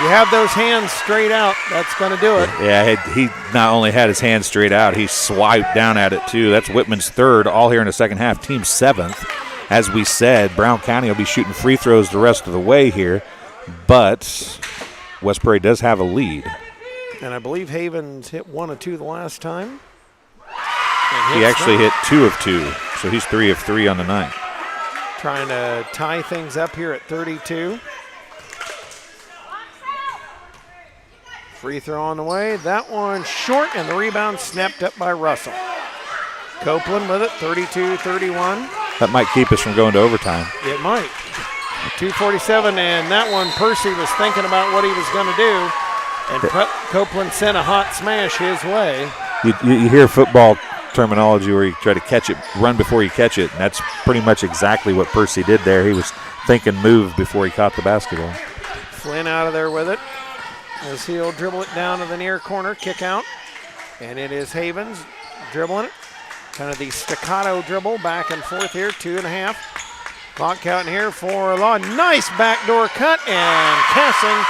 you have those hands straight out. That's going to do it. Yeah, he not only had his hands straight out, he swiped down at it, too. That's Whitman's 3rd, all here in the second half. Team 7th. As we said, Brown County will be shooting free throws the rest of the way here. But West Prairie does have a lead. And I believe Havens hit 1 of 2 the last time. He actually hit 2 of 2, so he's 3 of 3 on the night. Trying to tie things up here at 32. Free throw on the way. That one short, and the rebound snapped up by Russell. Copeland with it, 32-31. That might keep us from going to overtime. It might. 2:47, and that one Percy was thinking about what he was going to do, and Copeland sent a hot smash his way. You hear football terminology where you try to catch it, run before you catch it, and that's pretty much exactly what Percy did there. He was thinking move before he caught the basketball. Flynn out of there with it as he'll dribble it down to the near corner, kick out, and it is Havens dribbling it. Kind of the staccato dribble back and forth here, 2.5. Clock counting here for Law. Nice backdoor cut, and Cassing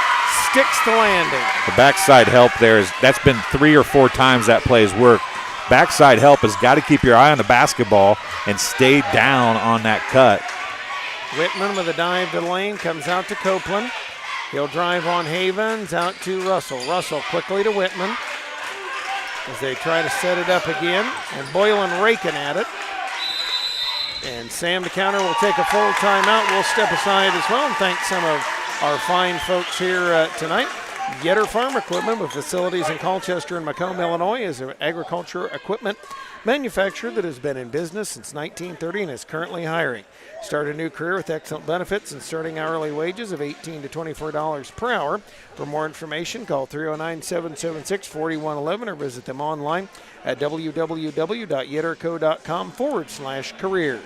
sticks the landing. The backside help there that's been 3 or 4 times that play has worked. Backside help has got to keep your eye on the basketball and stay down on that cut. Whitman with a dive to the lane, comes out to Copeland. He'll drive on Havens, out to Russell. Russell quickly to Whitman as they try to set it up again, and Boylan raking at it. And Sam DeCounter will take a full timeout. We'll step aside as well and thank some of our fine folks here tonight. Getter Farm Equipment, with facilities in Colchester and Macomb, Illinois, is an agriculture equipment manufacturer that has been in business since 1930 and is currently hiring. Start a new career with excellent benefits and starting hourly wages of $18 to $24 per hour. For more information, call 309-776-4111 or visit them online at www.yetterco.com/careers.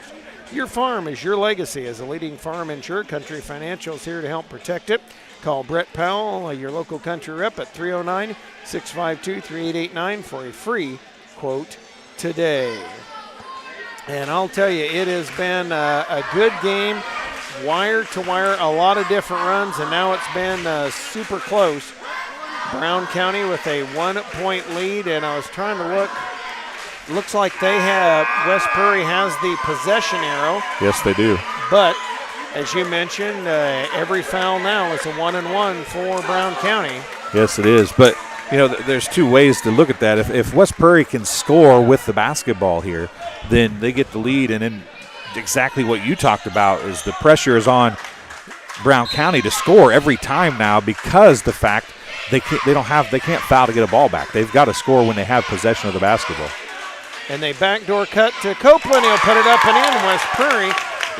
Your farm is your legacy. As a leading farm insurer, Country Financial is here to help protect it. Call Brett Powell, your local country rep, at 309-652-3889 for a free quote today. And I'll tell you, it has been a good game, wire to wire, a lot of different runs, and now it's been super close. Brown County with a 1-point lead, and I was trying to look. Looks like West Prairie has the possession arrow. Yes, they do. But as you mentioned, every foul now is a 1-and-1 for Brown County. Yes, it is. But, there's 2 ways to look at that. If West Prairie can score with the basketball here, then they get the lead. And then exactly what you talked about is the pressure is on Brown County to score every time now, because the fact they can't foul to get a ball back. They've got to score when they have possession of the basketball. And they backdoor cut to Copeland. He'll put it up and in. West Prairie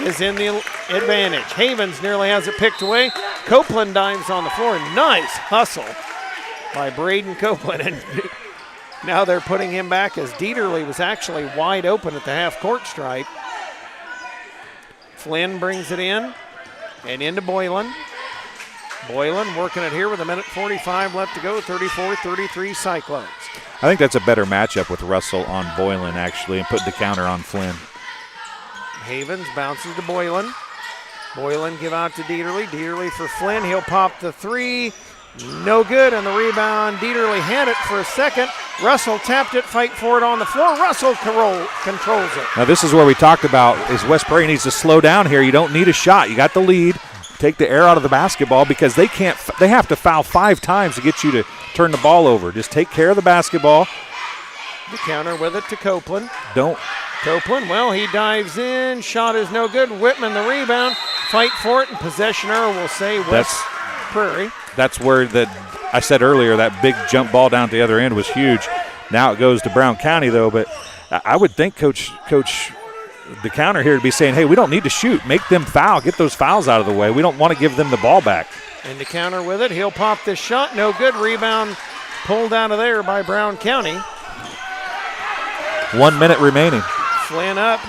is in the advantage. Havens nearly has it picked away. Copeland dives on the floor. Nice hustle by Braden Copeland. And now they're putting him back as Dieterle was actually wide open at the half-court stripe. Flynn brings it in and into Boylan. Boylan working it here with 1:45 left to go, 34-33 Cyclones. I think that's a better matchup with Russell on Boylan, actually, and put the counter on Flynn. Havens bounces to Boylan. Boylan give out to Dieterle. Dieterle for Flynn. He'll pop the 3. No good, and the rebound. Dieterle had it for a second. Russell tapped it, fight for it on the floor. Russell controls it. Now this is where we talked about is West Prairie needs to slow down here. You don't need a shot. You got the lead. Take the air out of the basketball, because they have to foul 5 times to get you to turn the ball over. Just take care of the basketball. The counter with it to Copeland. Copeland, well, he dives in. Shot is no good. Whitman the rebound. Fight for it, and possession error will say West Prairie. That's where I said earlier, that big jump ball down to the other end was huge. Now it goes to Brown County, though, but I would think Coach the counter here to be saying, hey, we don't need to shoot. Make them foul. Get those fouls out of the way. We don't want to give them the ball back. And the counter with it. He'll pop this shot. No good. Rebound pulled out of there by Brown County. 1 minute remaining. Flynn up.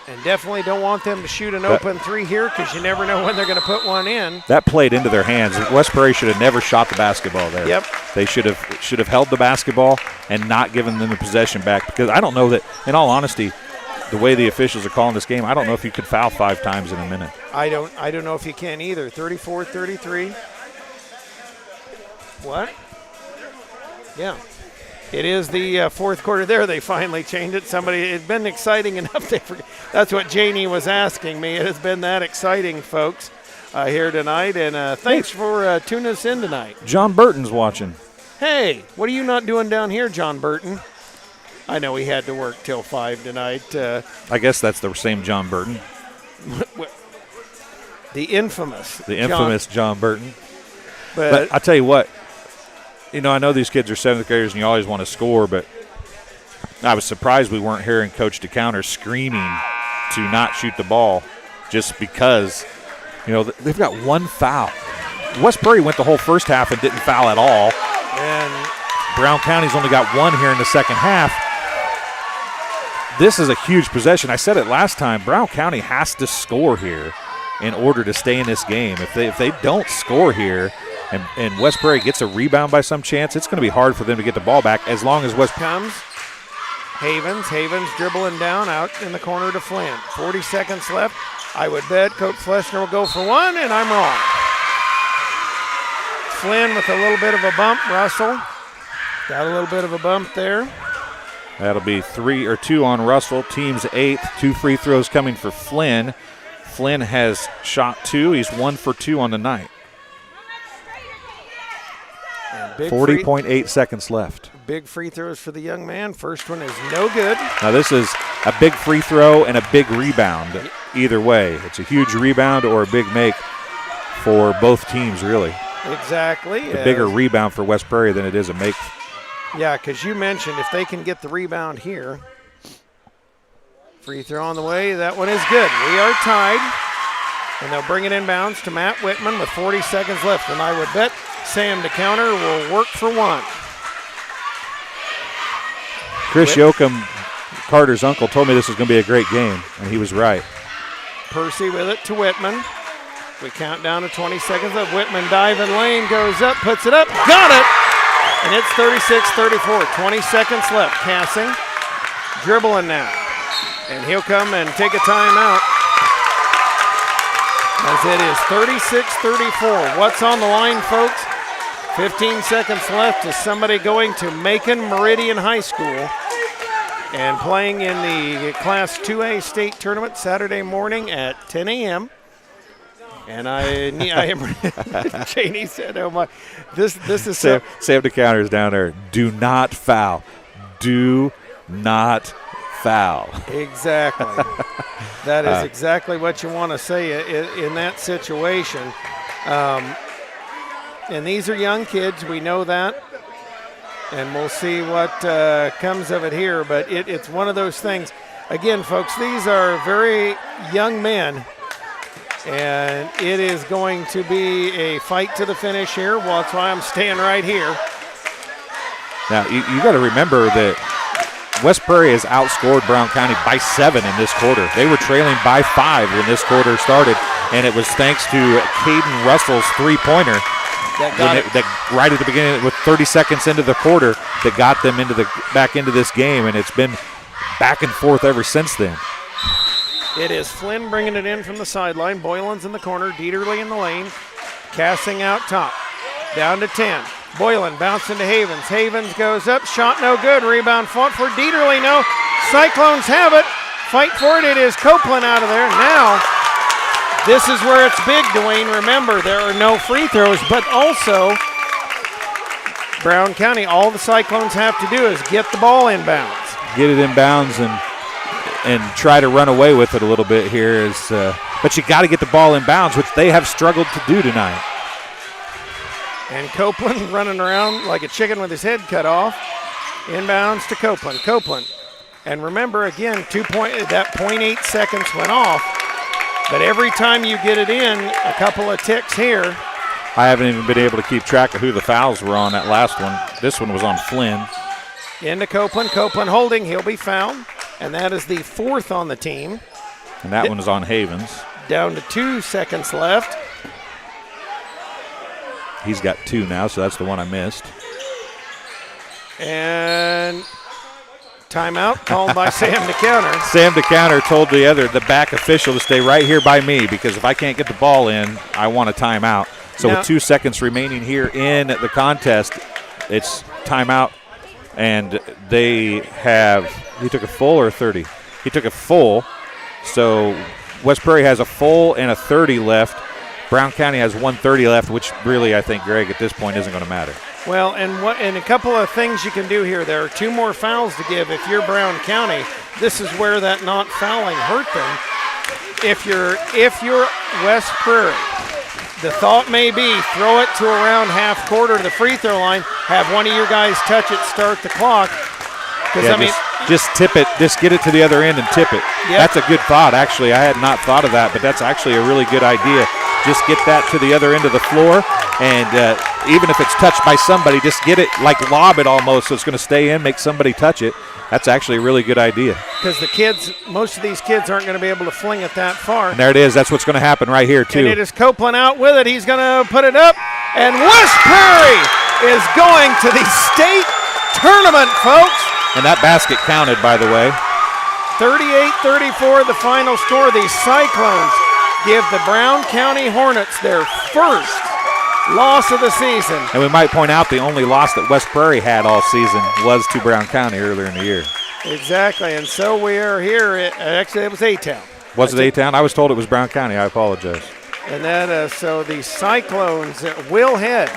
And definitely don't want them to shoot an open 3 here, because you never know when they're going to put one in. That played into their hands. West Prairie should have never shot the basketball there. Yep. They should have held the basketball and not given them the possession back, because I don't know that, in all honesty, the way the officials are calling this game, I don't know if you could foul 5 times in a minute. I don't know if you can either. 34-33. What? Yeah. It is the fourth quarter there. They finally changed it. It had been exciting enough. That's what Janie was asking me. It has been that exciting, folks, here tonight. And thanks for tuning us in tonight. John Burton's watching. Hey, what are you not doing down here, John Burton? I know he had to work till 5 tonight. I guess that's the same John The infamous John Burton. But I tell you what, I know these kids are 7th graders and you always want to score, but I was surprised we weren't hearing Coach DeCounter screaming to not shoot the ball just because, they've got one foul. West Prairie went the whole first half and didn't foul at all. And Brown County's only got one here in the second half. This is a huge possession. I said it last time. Brown County has to score here in order to stay in this game. If they don't score here and West Prairie gets a rebound by some chance, it's going to be hard for them to get the ball back as long as West comes. Havens dribbling down out in the corner to Flynn. 40 seconds left. I would bet Coach Fleshner will go for one, and I'm wrong. Flynn with a little bit of a bump. Russell got a little bit of a bump there. That'll be 3 or 2 on Russell. Team's 8th. 2 free throws coming for Flynn. Flynn has shot 2. He's 1 for 2 on the night. 40.8 seconds left. Big free throws for the young man. First one is no good. Now this is a big free throw and a big rebound. Either way, it's a huge rebound or a big make for both teams, really. Exactly. A bigger rebound for West Prairie than it is a make. Yeah, because you mentioned if they can get the rebound here. Free throw on the way. That one is good. We are tied. And they'll bring it inbounds to Matt Whitman with 40 seconds left. And I would bet Sam DeCounter will work for one. Chris Yoakum, Carter's uncle, told me this was going to be a great game, and he was right. Percy with it to Whitman. We count down to 20 seconds left. Whitman diving lane, goes up, puts it up, got it! And it's 36-34, 20 seconds left. Cassing, dribbling now. And he'll come and take a timeout. As it is 36-34. What's on the line, folks? 15 seconds left. Is somebody going to Macon Meridian High School and playing in the Class 2A state tournament Saturday morning at 10 a.m. And I am. Cheney said, "Oh my, this is Sam DeCounter is down there. Do not foul. Do not foul." Exactly. That is exactly what you want to say in that situation. And these are young kids. We know that. And we'll see what comes of it here. But it's one of those things. Again, folks, these are very young men. And it is going to be a fight to the finish here. Well, that's why I'm staying right here. Now, you got to remember that West Prairie has outscored Brown County by 7 in this quarter. They were trailing by 5 when this quarter started, and it was thanks to Caden Russell's three-pointer that right at the beginning, with 30 seconds into the quarter, that got them back into this game, and it's been back and forth ever since then. It is Flynn bringing it in from the sideline. Boylan's in the corner, Dieterle in the lane, Cassing out top, down to 10. Boylan bouncing to Havens. Havens goes up, shot no good. Rebound fought for Dieterle, no. Cyclones have it. Fight for it. It is Copeland out of there. Now, this is where it's big, Dwayne. Remember, there are no free throws, but also Brown County, all the Cyclones have to do is get the ball inbounds. Get it inbounds and try to run away with it a little bit here. But you got to get the ball inbounds, which they have struggled to do tonight. And Copeland running around like a chicken with his head cut off. Inbounds to Copeland. Copeland. And remember, again, that 0.8 seconds went off. But every time you get it in, a couple of ticks here. I haven't even been able to keep track of who the fouls were on that last one. This one was on Flynn. Into Copeland. Copeland holding. He'll be fouled. And that is the 4th on the team. And that one is on Havens. Down to 2 seconds left. He's got 2 now, so that's the one I missed. And timeout called by Sam DeCounter. Sam DeCounter told the back official to stay right here by me, because if I can't get the ball in, I want a timeout. So now, with 2 seconds remaining here in the contest, it's timeout. And he took a full or a 30? He took a full. So West Prairie has a full and a 30 left. Brown County has 1:30 left, which really, I think, Greg, at this point isn't going to matter. Well, and a couple of things you can do here. There are 2 more fouls to give. If you're Brown County, this is where that not fouling hurt them. If you're West Prairie, the thought may be throw it to around half quarter to the free throw line, have one of your guys touch it, start the clock. Yeah, just tip it. Just get it to the other end and tip it. Yep. That's a good thought, actually. I had not thought of that, but that's actually a really good idea. Just get that to the other end of the floor, and even if it's touched by somebody, just get it, like lob it almost, so it's going to stay in, make somebody touch it. That's actually a really good idea. Because most of these kids aren't going to be able to fling it that far. And there it is. That's what's going to happen right here, too. And it is Copeland out with it. He's going to put it up. And West Prairie is going to the state tournament, folks. And that basket counted, by the way. 38-34, the final score. The Cyclones give the Brown County Hornets their first loss of the season. And we might point out the only loss that West Prairie had all season was to Brown County earlier in the year. Exactly, and so we are here. Actually, it was A-Town. Was it A-Town? I was told it was Brown County. I apologize. And then, so the Cyclones will head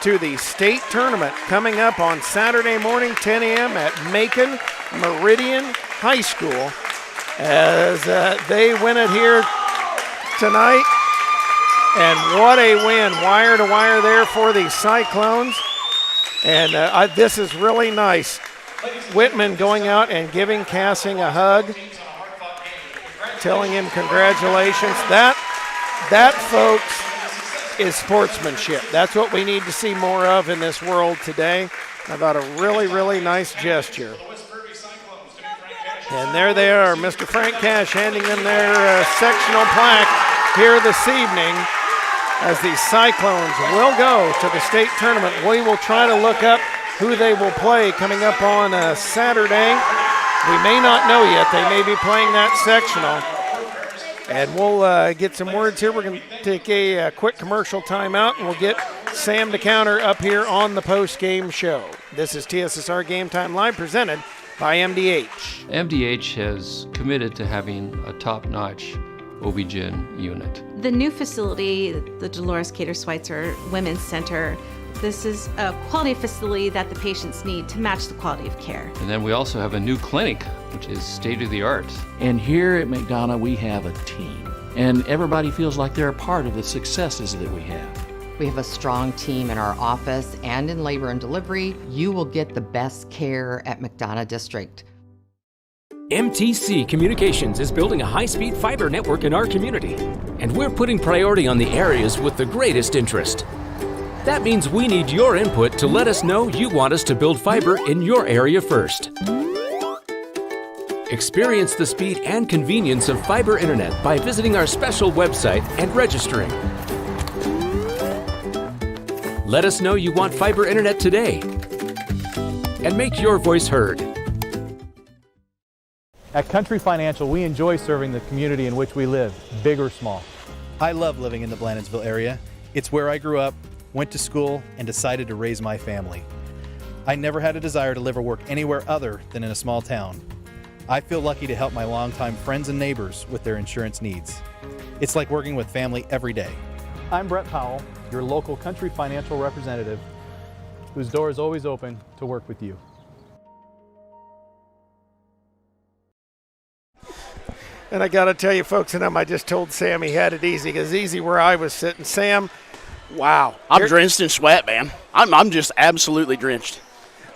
to the state tournament coming up on Saturday morning, 10 a.m. at Macon Meridian High School, as they win it here tonight. And what a win, wire to wire there for the Cyclones. And this is really nice. Whitman going out and giving Cassing a hug, telling him congratulations. That, folks, is sportsmanship. That's what we need to see more of in this world today. I thought a really, really nice gesture. And there they are, Mr. Frank Cash handing them their sectional plaque here this evening as the Cyclones will go to the state tournament. We will try to look up who they will play coming up on Saturday. We may not know yet. They may be playing that sectional. And we'll get some words here. We're going to take a quick commercial timeout, and we'll get Sam DeCounter up here on the post-game show. This is TSSR Game Time Live, presented by MDH. MDH has committed to having a top-notch OB-GYN unit. The new facility, the Dolores Cater Schweitzer Women's Center, this is a quality facility that the patients need to match the quality of care. And then we also have a new clinic, which is state-of-the-art. And here at McDonough, we have a team. And everybody feels like they're a part of the successes that we have. We have a strong team in our office and in labor and delivery. You will get the best care at McDonough District. MTC Communications is building a high-speed fiber network in our community, and we're putting priority on the areas with the greatest interest. That means we need your input to let us know you want us to build fiber in your area first. Experience the speed and convenience of fiber internet by visiting our special website and registering. Let us know you want fiber internet today and make your voice heard. At Country Financial, we enjoy serving the community in which we live, big or small. I love living in the Blandonsville area. It's where I grew up, went to school, and decided to raise my family. I never had a desire to live or work anywhere other than in a small town. I feel lucky to help my longtime friends and neighbors with their insurance needs. It's like working with family every day. I'm Brett Powell, your local Country Financial representative, whose door is always open to work with you. And I got to tell you, folks, and I just told Sam he had it easy, because easy where I was sitting. Sam, wow. I'm drenched in sweat, man. I'm just absolutely drenched.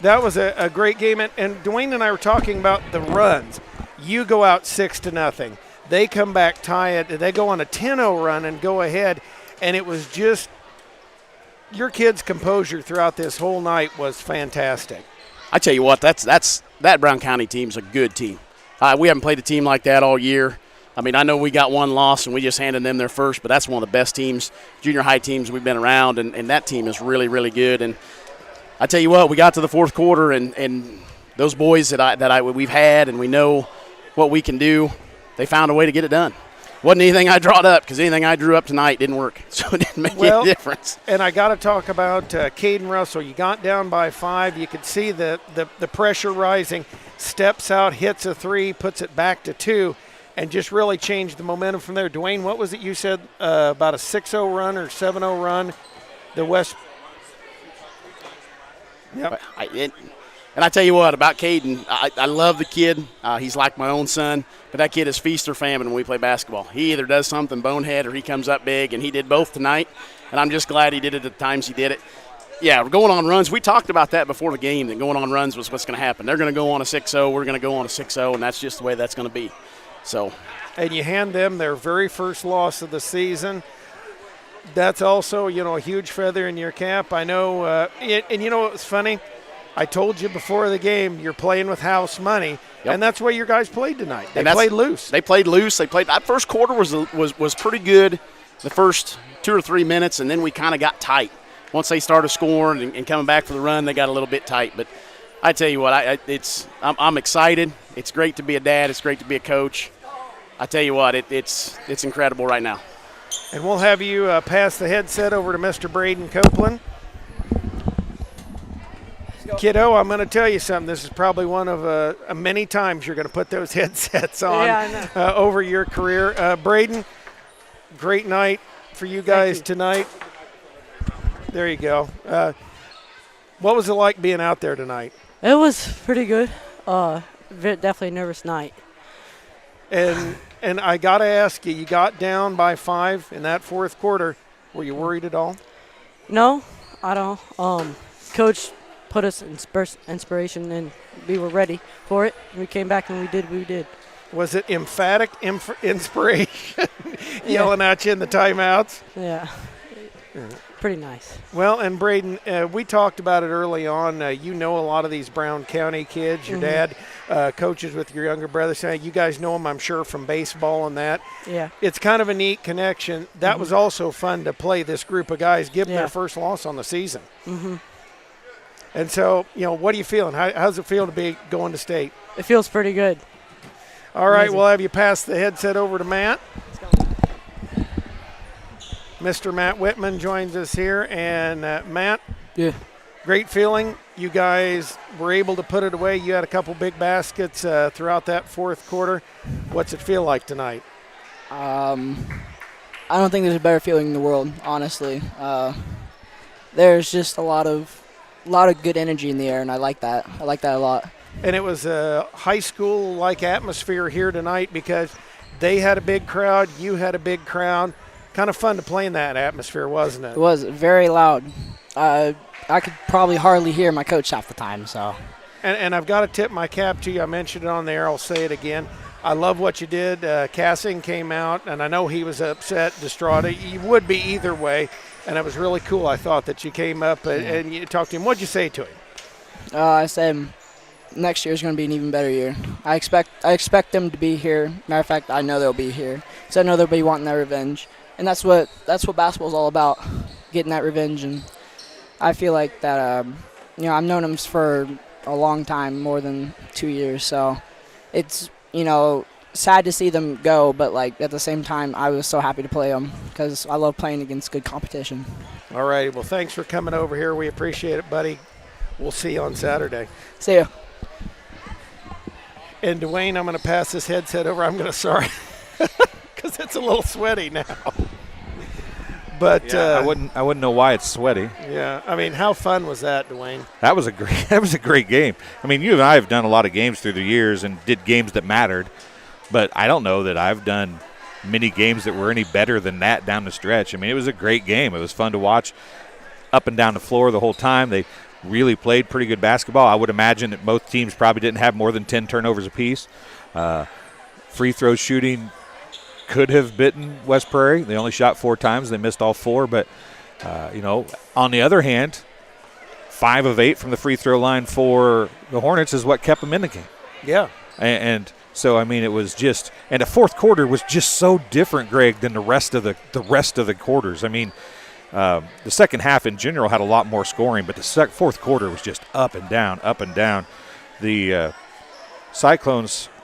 That was a great game. And Dwayne and I were talking about the runs. You go out 6-0. They come back, tie it. They go on a 10-0 run and go ahead. And it was just your kids' composure throughout this whole night was fantastic. I tell you what, that Brown County team's a good team. We haven't played a team like that all year. I mean, I know we got one loss and we just handed them their first, but that's one of the best teams, junior high teams we've been around, and that team is really, really good. And I tell you what, we got to the fourth quarter, and those boys that we've had and we know what we can do, they found a way to get it done. Wasn't anything I drawed up, because anything I drew up tonight didn't work, so it didn't make any difference. And I got to talk about Caden Russell. You got down by 5. You could see the pressure rising. Steps out, hits a 3, puts it back to 2, and just really changed the momentum from there. Dwayne, what was it you said about a 6-0 run or 7-0 run? The West. Yep. And I tell you what, about Caden, I love the kid. He's like my own son, but that kid is feast or famine when we play basketball. He either does something bonehead or he comes up big, and he did both tonight, and I'm just glad he did it at the times he did it. Yeah, we're going on runs. We talked about that before the game, that going on runs was what's going to happen. They're going to go on a 6-0. We're going to go on a 6-0, and that's just the way that's going to be. So, and you hand them their very first loss of the season. That's also, a huge feather in your cap. I know, and you know what's funny? I told you before the game, you're playing with house money, and that's the way your guys played tonight. They played loose. They played loose. That first quarter was pretty good, the first 2 or 3 minutes, and then we kind of got tight. Once they started scoring and coming back for the run, they got a little bit tight. But I tell you what, I'm excited. It's great to be a dad. It's great to be a coach. I tell you what, it's incredible right now. And we'll have you pass the headset over to Mr. Braden Copeland. Kiddo, I'm going to tell you something. This is probably one of many times you're going to put those headsets on over your career. Braden, great night for you guys tonight. There you go. What was it like being out there tonight? It was pretty good. Definitely a nervous night. And I got to ask you, you got down by 5 in that fourth quarter. Were you worried at all? No, I don't. Coach put us in inspiration, and we were ready for it. We came back and we did what we did. Was it emphatic inspiration yelling at you in the timeouts? Yeah. Pretty nice. Well, and Braden, we talked about it early on. You know a lot of these Brown County kids. Your dad coaches with your younger brother. So you guys know him, I'm sure, from baseball and that. Yeah. It's kind of a neat connection. That was also fun to play this group of guys, give them their first loss on the season. Mm-hmm. And so, what are you feeling? How's it feel to be going to state? It feels pretty good. All right, we'll have you pass the headset over to Matt. Mr. Matt Whitman joins us here. And Matt, great feeling. You guys were able to put it away. You had a couple big baskets throughout that fourth quarter. What's it feel like tonight? I don't think there's a better feeling in the world, honestly. There's just a lot of good energy in the air, and I like that. I like that a lot. And it was a high school-like atmosphere here tonight because they had a big crowd, you had a big crowd. Kind of fun to play in that atmosphere, wasn't it? It was very loud. I could probably hardly hear my coach half the time. So. And I've got to tip my cap to you. I mentioned it on the air. I'll say it again. I love what you did. Cassing came out, and I know he was upset, distraught. You would be either way, and it was really cool, I thought, that you came up and you talked to him. What did you say to him? I said next year is going to be an even better year. I expect them to be here. Matter of fact, I know they'll be here. So I know they'll be wanting their revenge. And that's what basketball is all about, getting that revenge. And I feel like that, I've known them for a long time, more than 2 years. So it's, sad to see them go, but at the same time, I was so happy to play them because I love playing against good competition. All right. Well, thanks for coming over here. We appreciate it, buddy. We'll see you on Saturday. See you. And Dwayne, I'm going to pass this headset over. Sorry. Because it's a little sweaty now. But I wouldn't know why it's sweaty. Yeah, I mean, how fun was that, Dwayne? That was a great game. I mean, you and I have done a lot of games through the years and did games that mattered, but I don't know that I've done many games that were any better than that down the stretch. I mean, it was a great game. It was fun to watch up and down the floor the whole time. They really played pretty good basketball. I would imagine that both teams probably didn't have more than 10 turnovers apiece. Free throw shooting could have bitten West Prairie. They only shot 4 times. They missed all 4. But, on the other hand, 5 of 8 from the free throw line for the Hornets is what kept them in the game. Yeah. And so, I mean, it was just – and the fourth quarter was just so different, Greg, than the rest of the quarters. I mean, the second half in general had a lot more scoring, but the fourth quarter was just up and down, up and down. The Cyclones –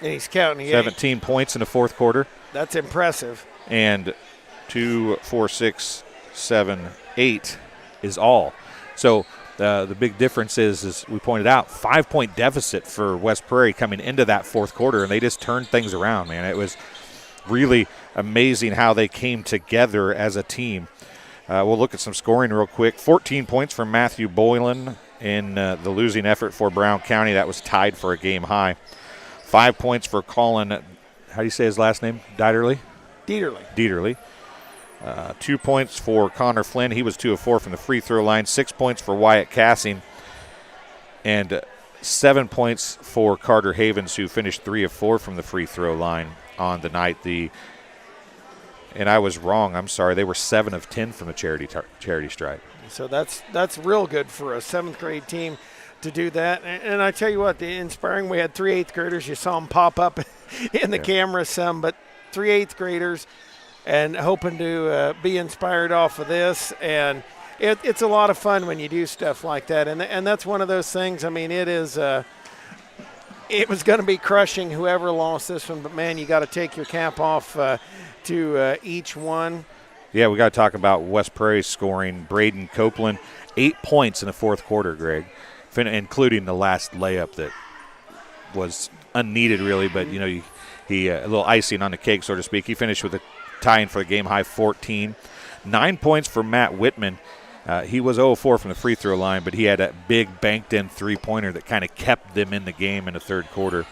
and he's counting 17 points in the fourth quarter. That's impressive. And 2, 4, 6, 7, 8 is all. So the big difference is, as we pointed out, 5-point deficit for West Prairie coming into that fourth quarter, and they just turned things around, man. It was really amazing how they came together as a team. We'll look at some scoring real quick. 14 points from Matthew Boylan in the losing effort for Brown County. That was tied for a game high. 5 points for Colin, how do you say his last name? Dieterle? Dieterle. 2 points for Connor Flynn. He was 2 of 4 from the free throw line. 6 points for Wyatt Cassing. And 7 points for Carter Havens, who finished 3 of 4 from the free throw line on the night. And I was wrong. I'm sorry. They were 7 of 10 from the charity stripe. So that's real good for a 7th grade team to do that. And I tell you what, the inspiring, we had 3 8th graders. You saw them pop up in the camera some, but 3 8th graders and hoping to be inspired off of this. And it's a lot of fun when you do stuff like that. And that's one of those things. I mean, it is it was going to be crushing whoever lost this one, but, man, you got to take your cap off to each one. Yeah, we got to talk about West Prairie scoring. Braden Copeland, 8 points in the fourth quarter, Greg, including the last layup that was unneeded, really, but, you know, he a little icing on the cake, so to speak. He finished with a tying for a game-high 14. 9 points for Matt Whitman. He was 0-4 from the free throw line, but he had a big banked-in three-pointer that kind of kept them in the game in the third quarter.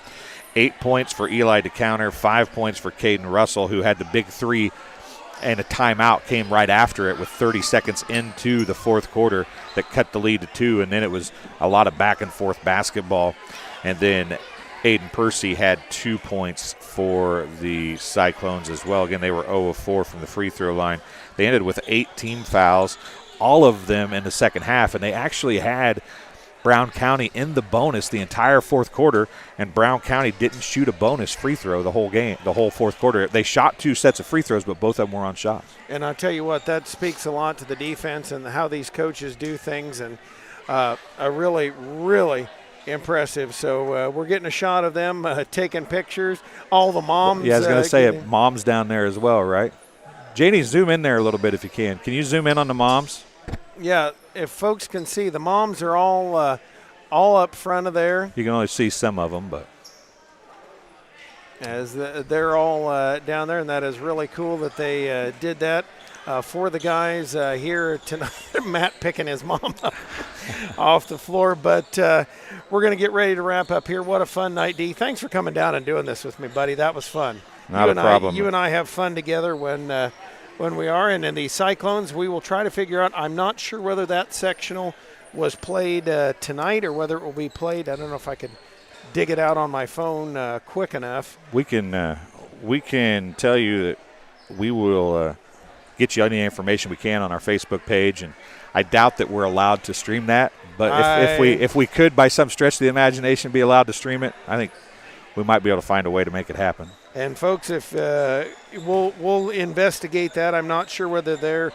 8 points for Eli DeCounter, 5 points for Caden Russell, who had the big three, and a timeout came right after it with 30 seconds into the fourth quarter that cut the lead to 2, and then it was a lot of back-and-forth basketball. And then Aiden Percy had 2 points for the Cyclones as well. Again, they were 0-4 from the free throw line. They ended with 8 team fouls, all of them in the second half, and they actually had Brown County in the bonus the entire fourth quarter, and Brown County didn't shoot a bonus free throw the whole game, the whole fourth quarter. They shot 2 sets of free throws, but both of them were on shots. And I'll tell you what, that speaks a lot to the defense and how these coaches do things, and a really, really impressive. So we're getting a shot of them taking pictures. All the moms. Yeah, I was going to say it. Moms down there as well, right? Janie, zoom in there a little bit if you can. Can you zoom in on the moms? Yeah, if folks can see, the moms are all up front of there. You can only see some of them, but as they're all down there, and that is really cool that they did that for the guys here tonight. Matt picking his mom up off the floor, but we're going to get ready to wrap up here. What a fun night, D. Thanks for coming down and doing this with me, buddy. That was fun. Not a problem. You and I have fun together when we are. And in the Cyclones, we will try to figure out. I'm not sure whether that sectional was played tonight or whether it will be played. I don't know if I could dig it out on my phone quick enough. We can tell you that we will get you any information we can on our Facebook page, and I doubt that we're allowed to stream that. But if we could, by some stretch of the imagination, be allowed to stream it, I think we might be able to find a way to make it happen. And folks, if we'll investigate that. I'm not sure whether they're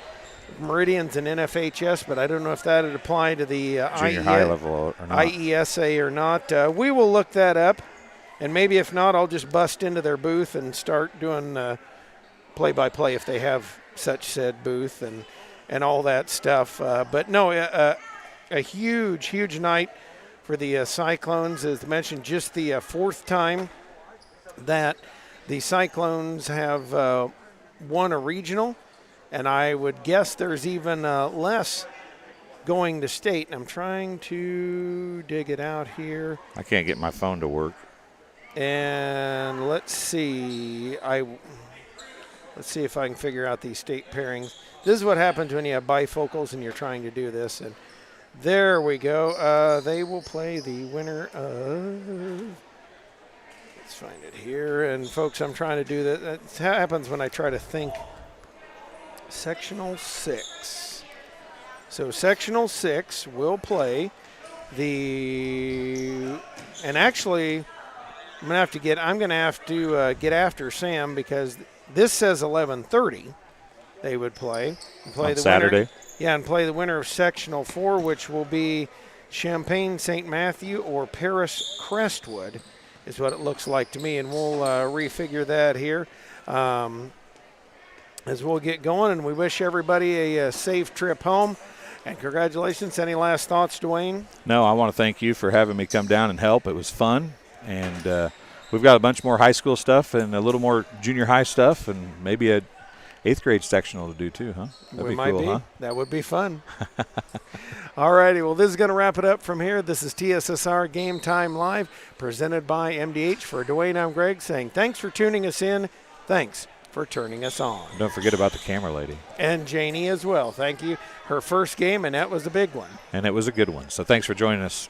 Meridian's and NFHS, but I don't know if that would apply to the junior high level or not. IESA or not. We will look that up, and maybe if not, I'll just bust into their booth and start doing play-by-play if they have such said booth and all that stuff. But no, a huge night for the Cyclones. As mentioned, just the fourth time that the Cyclones have won a regional, and I would guess there's even less going to state. And I'm trying to dig it out here. I can't get my phone to work. And let's see. Let's see if I can figure out these state pairings. This is what happens when you have bifocals and you're trying to do this. And there we go. They will play the winner of, let's find it here. And folks, I'm trying to do that. That happens when I try to think. Sectional 6. So Sectional 6 will play the, and actually I'm going to have to get after Sam, because this says 11:30 they would play. On Saturday? Winner, yeah, and play the winner of Sectional 4, which will be Champaign St. Matthew or Paris Crestwood, is what it looks like to me. And we'll refigure that here as we'll get going. And we wish everybody a safe trip home. And congratulations. Any last thoughts, Dwayne? No, I want to thank you for having me come down and help. It was fun. And we've got a bunch more high school stuff and a little more junior high stuff, and maybe 8th grade sectional to do too, huh? That'd be cool, huh? That would be fun. All righty. Well, this is going to wrap it up from here. This is TSSR Game Time Live, presented by MDH. For Dwayne, I'm Greg, saying thanks for tuning us in. Thanks for turning us on. Don't forget about the camera lady. And Janie as well. Thank you. Her first game, and that was a big one. And it was a good one. So thanks for joining us.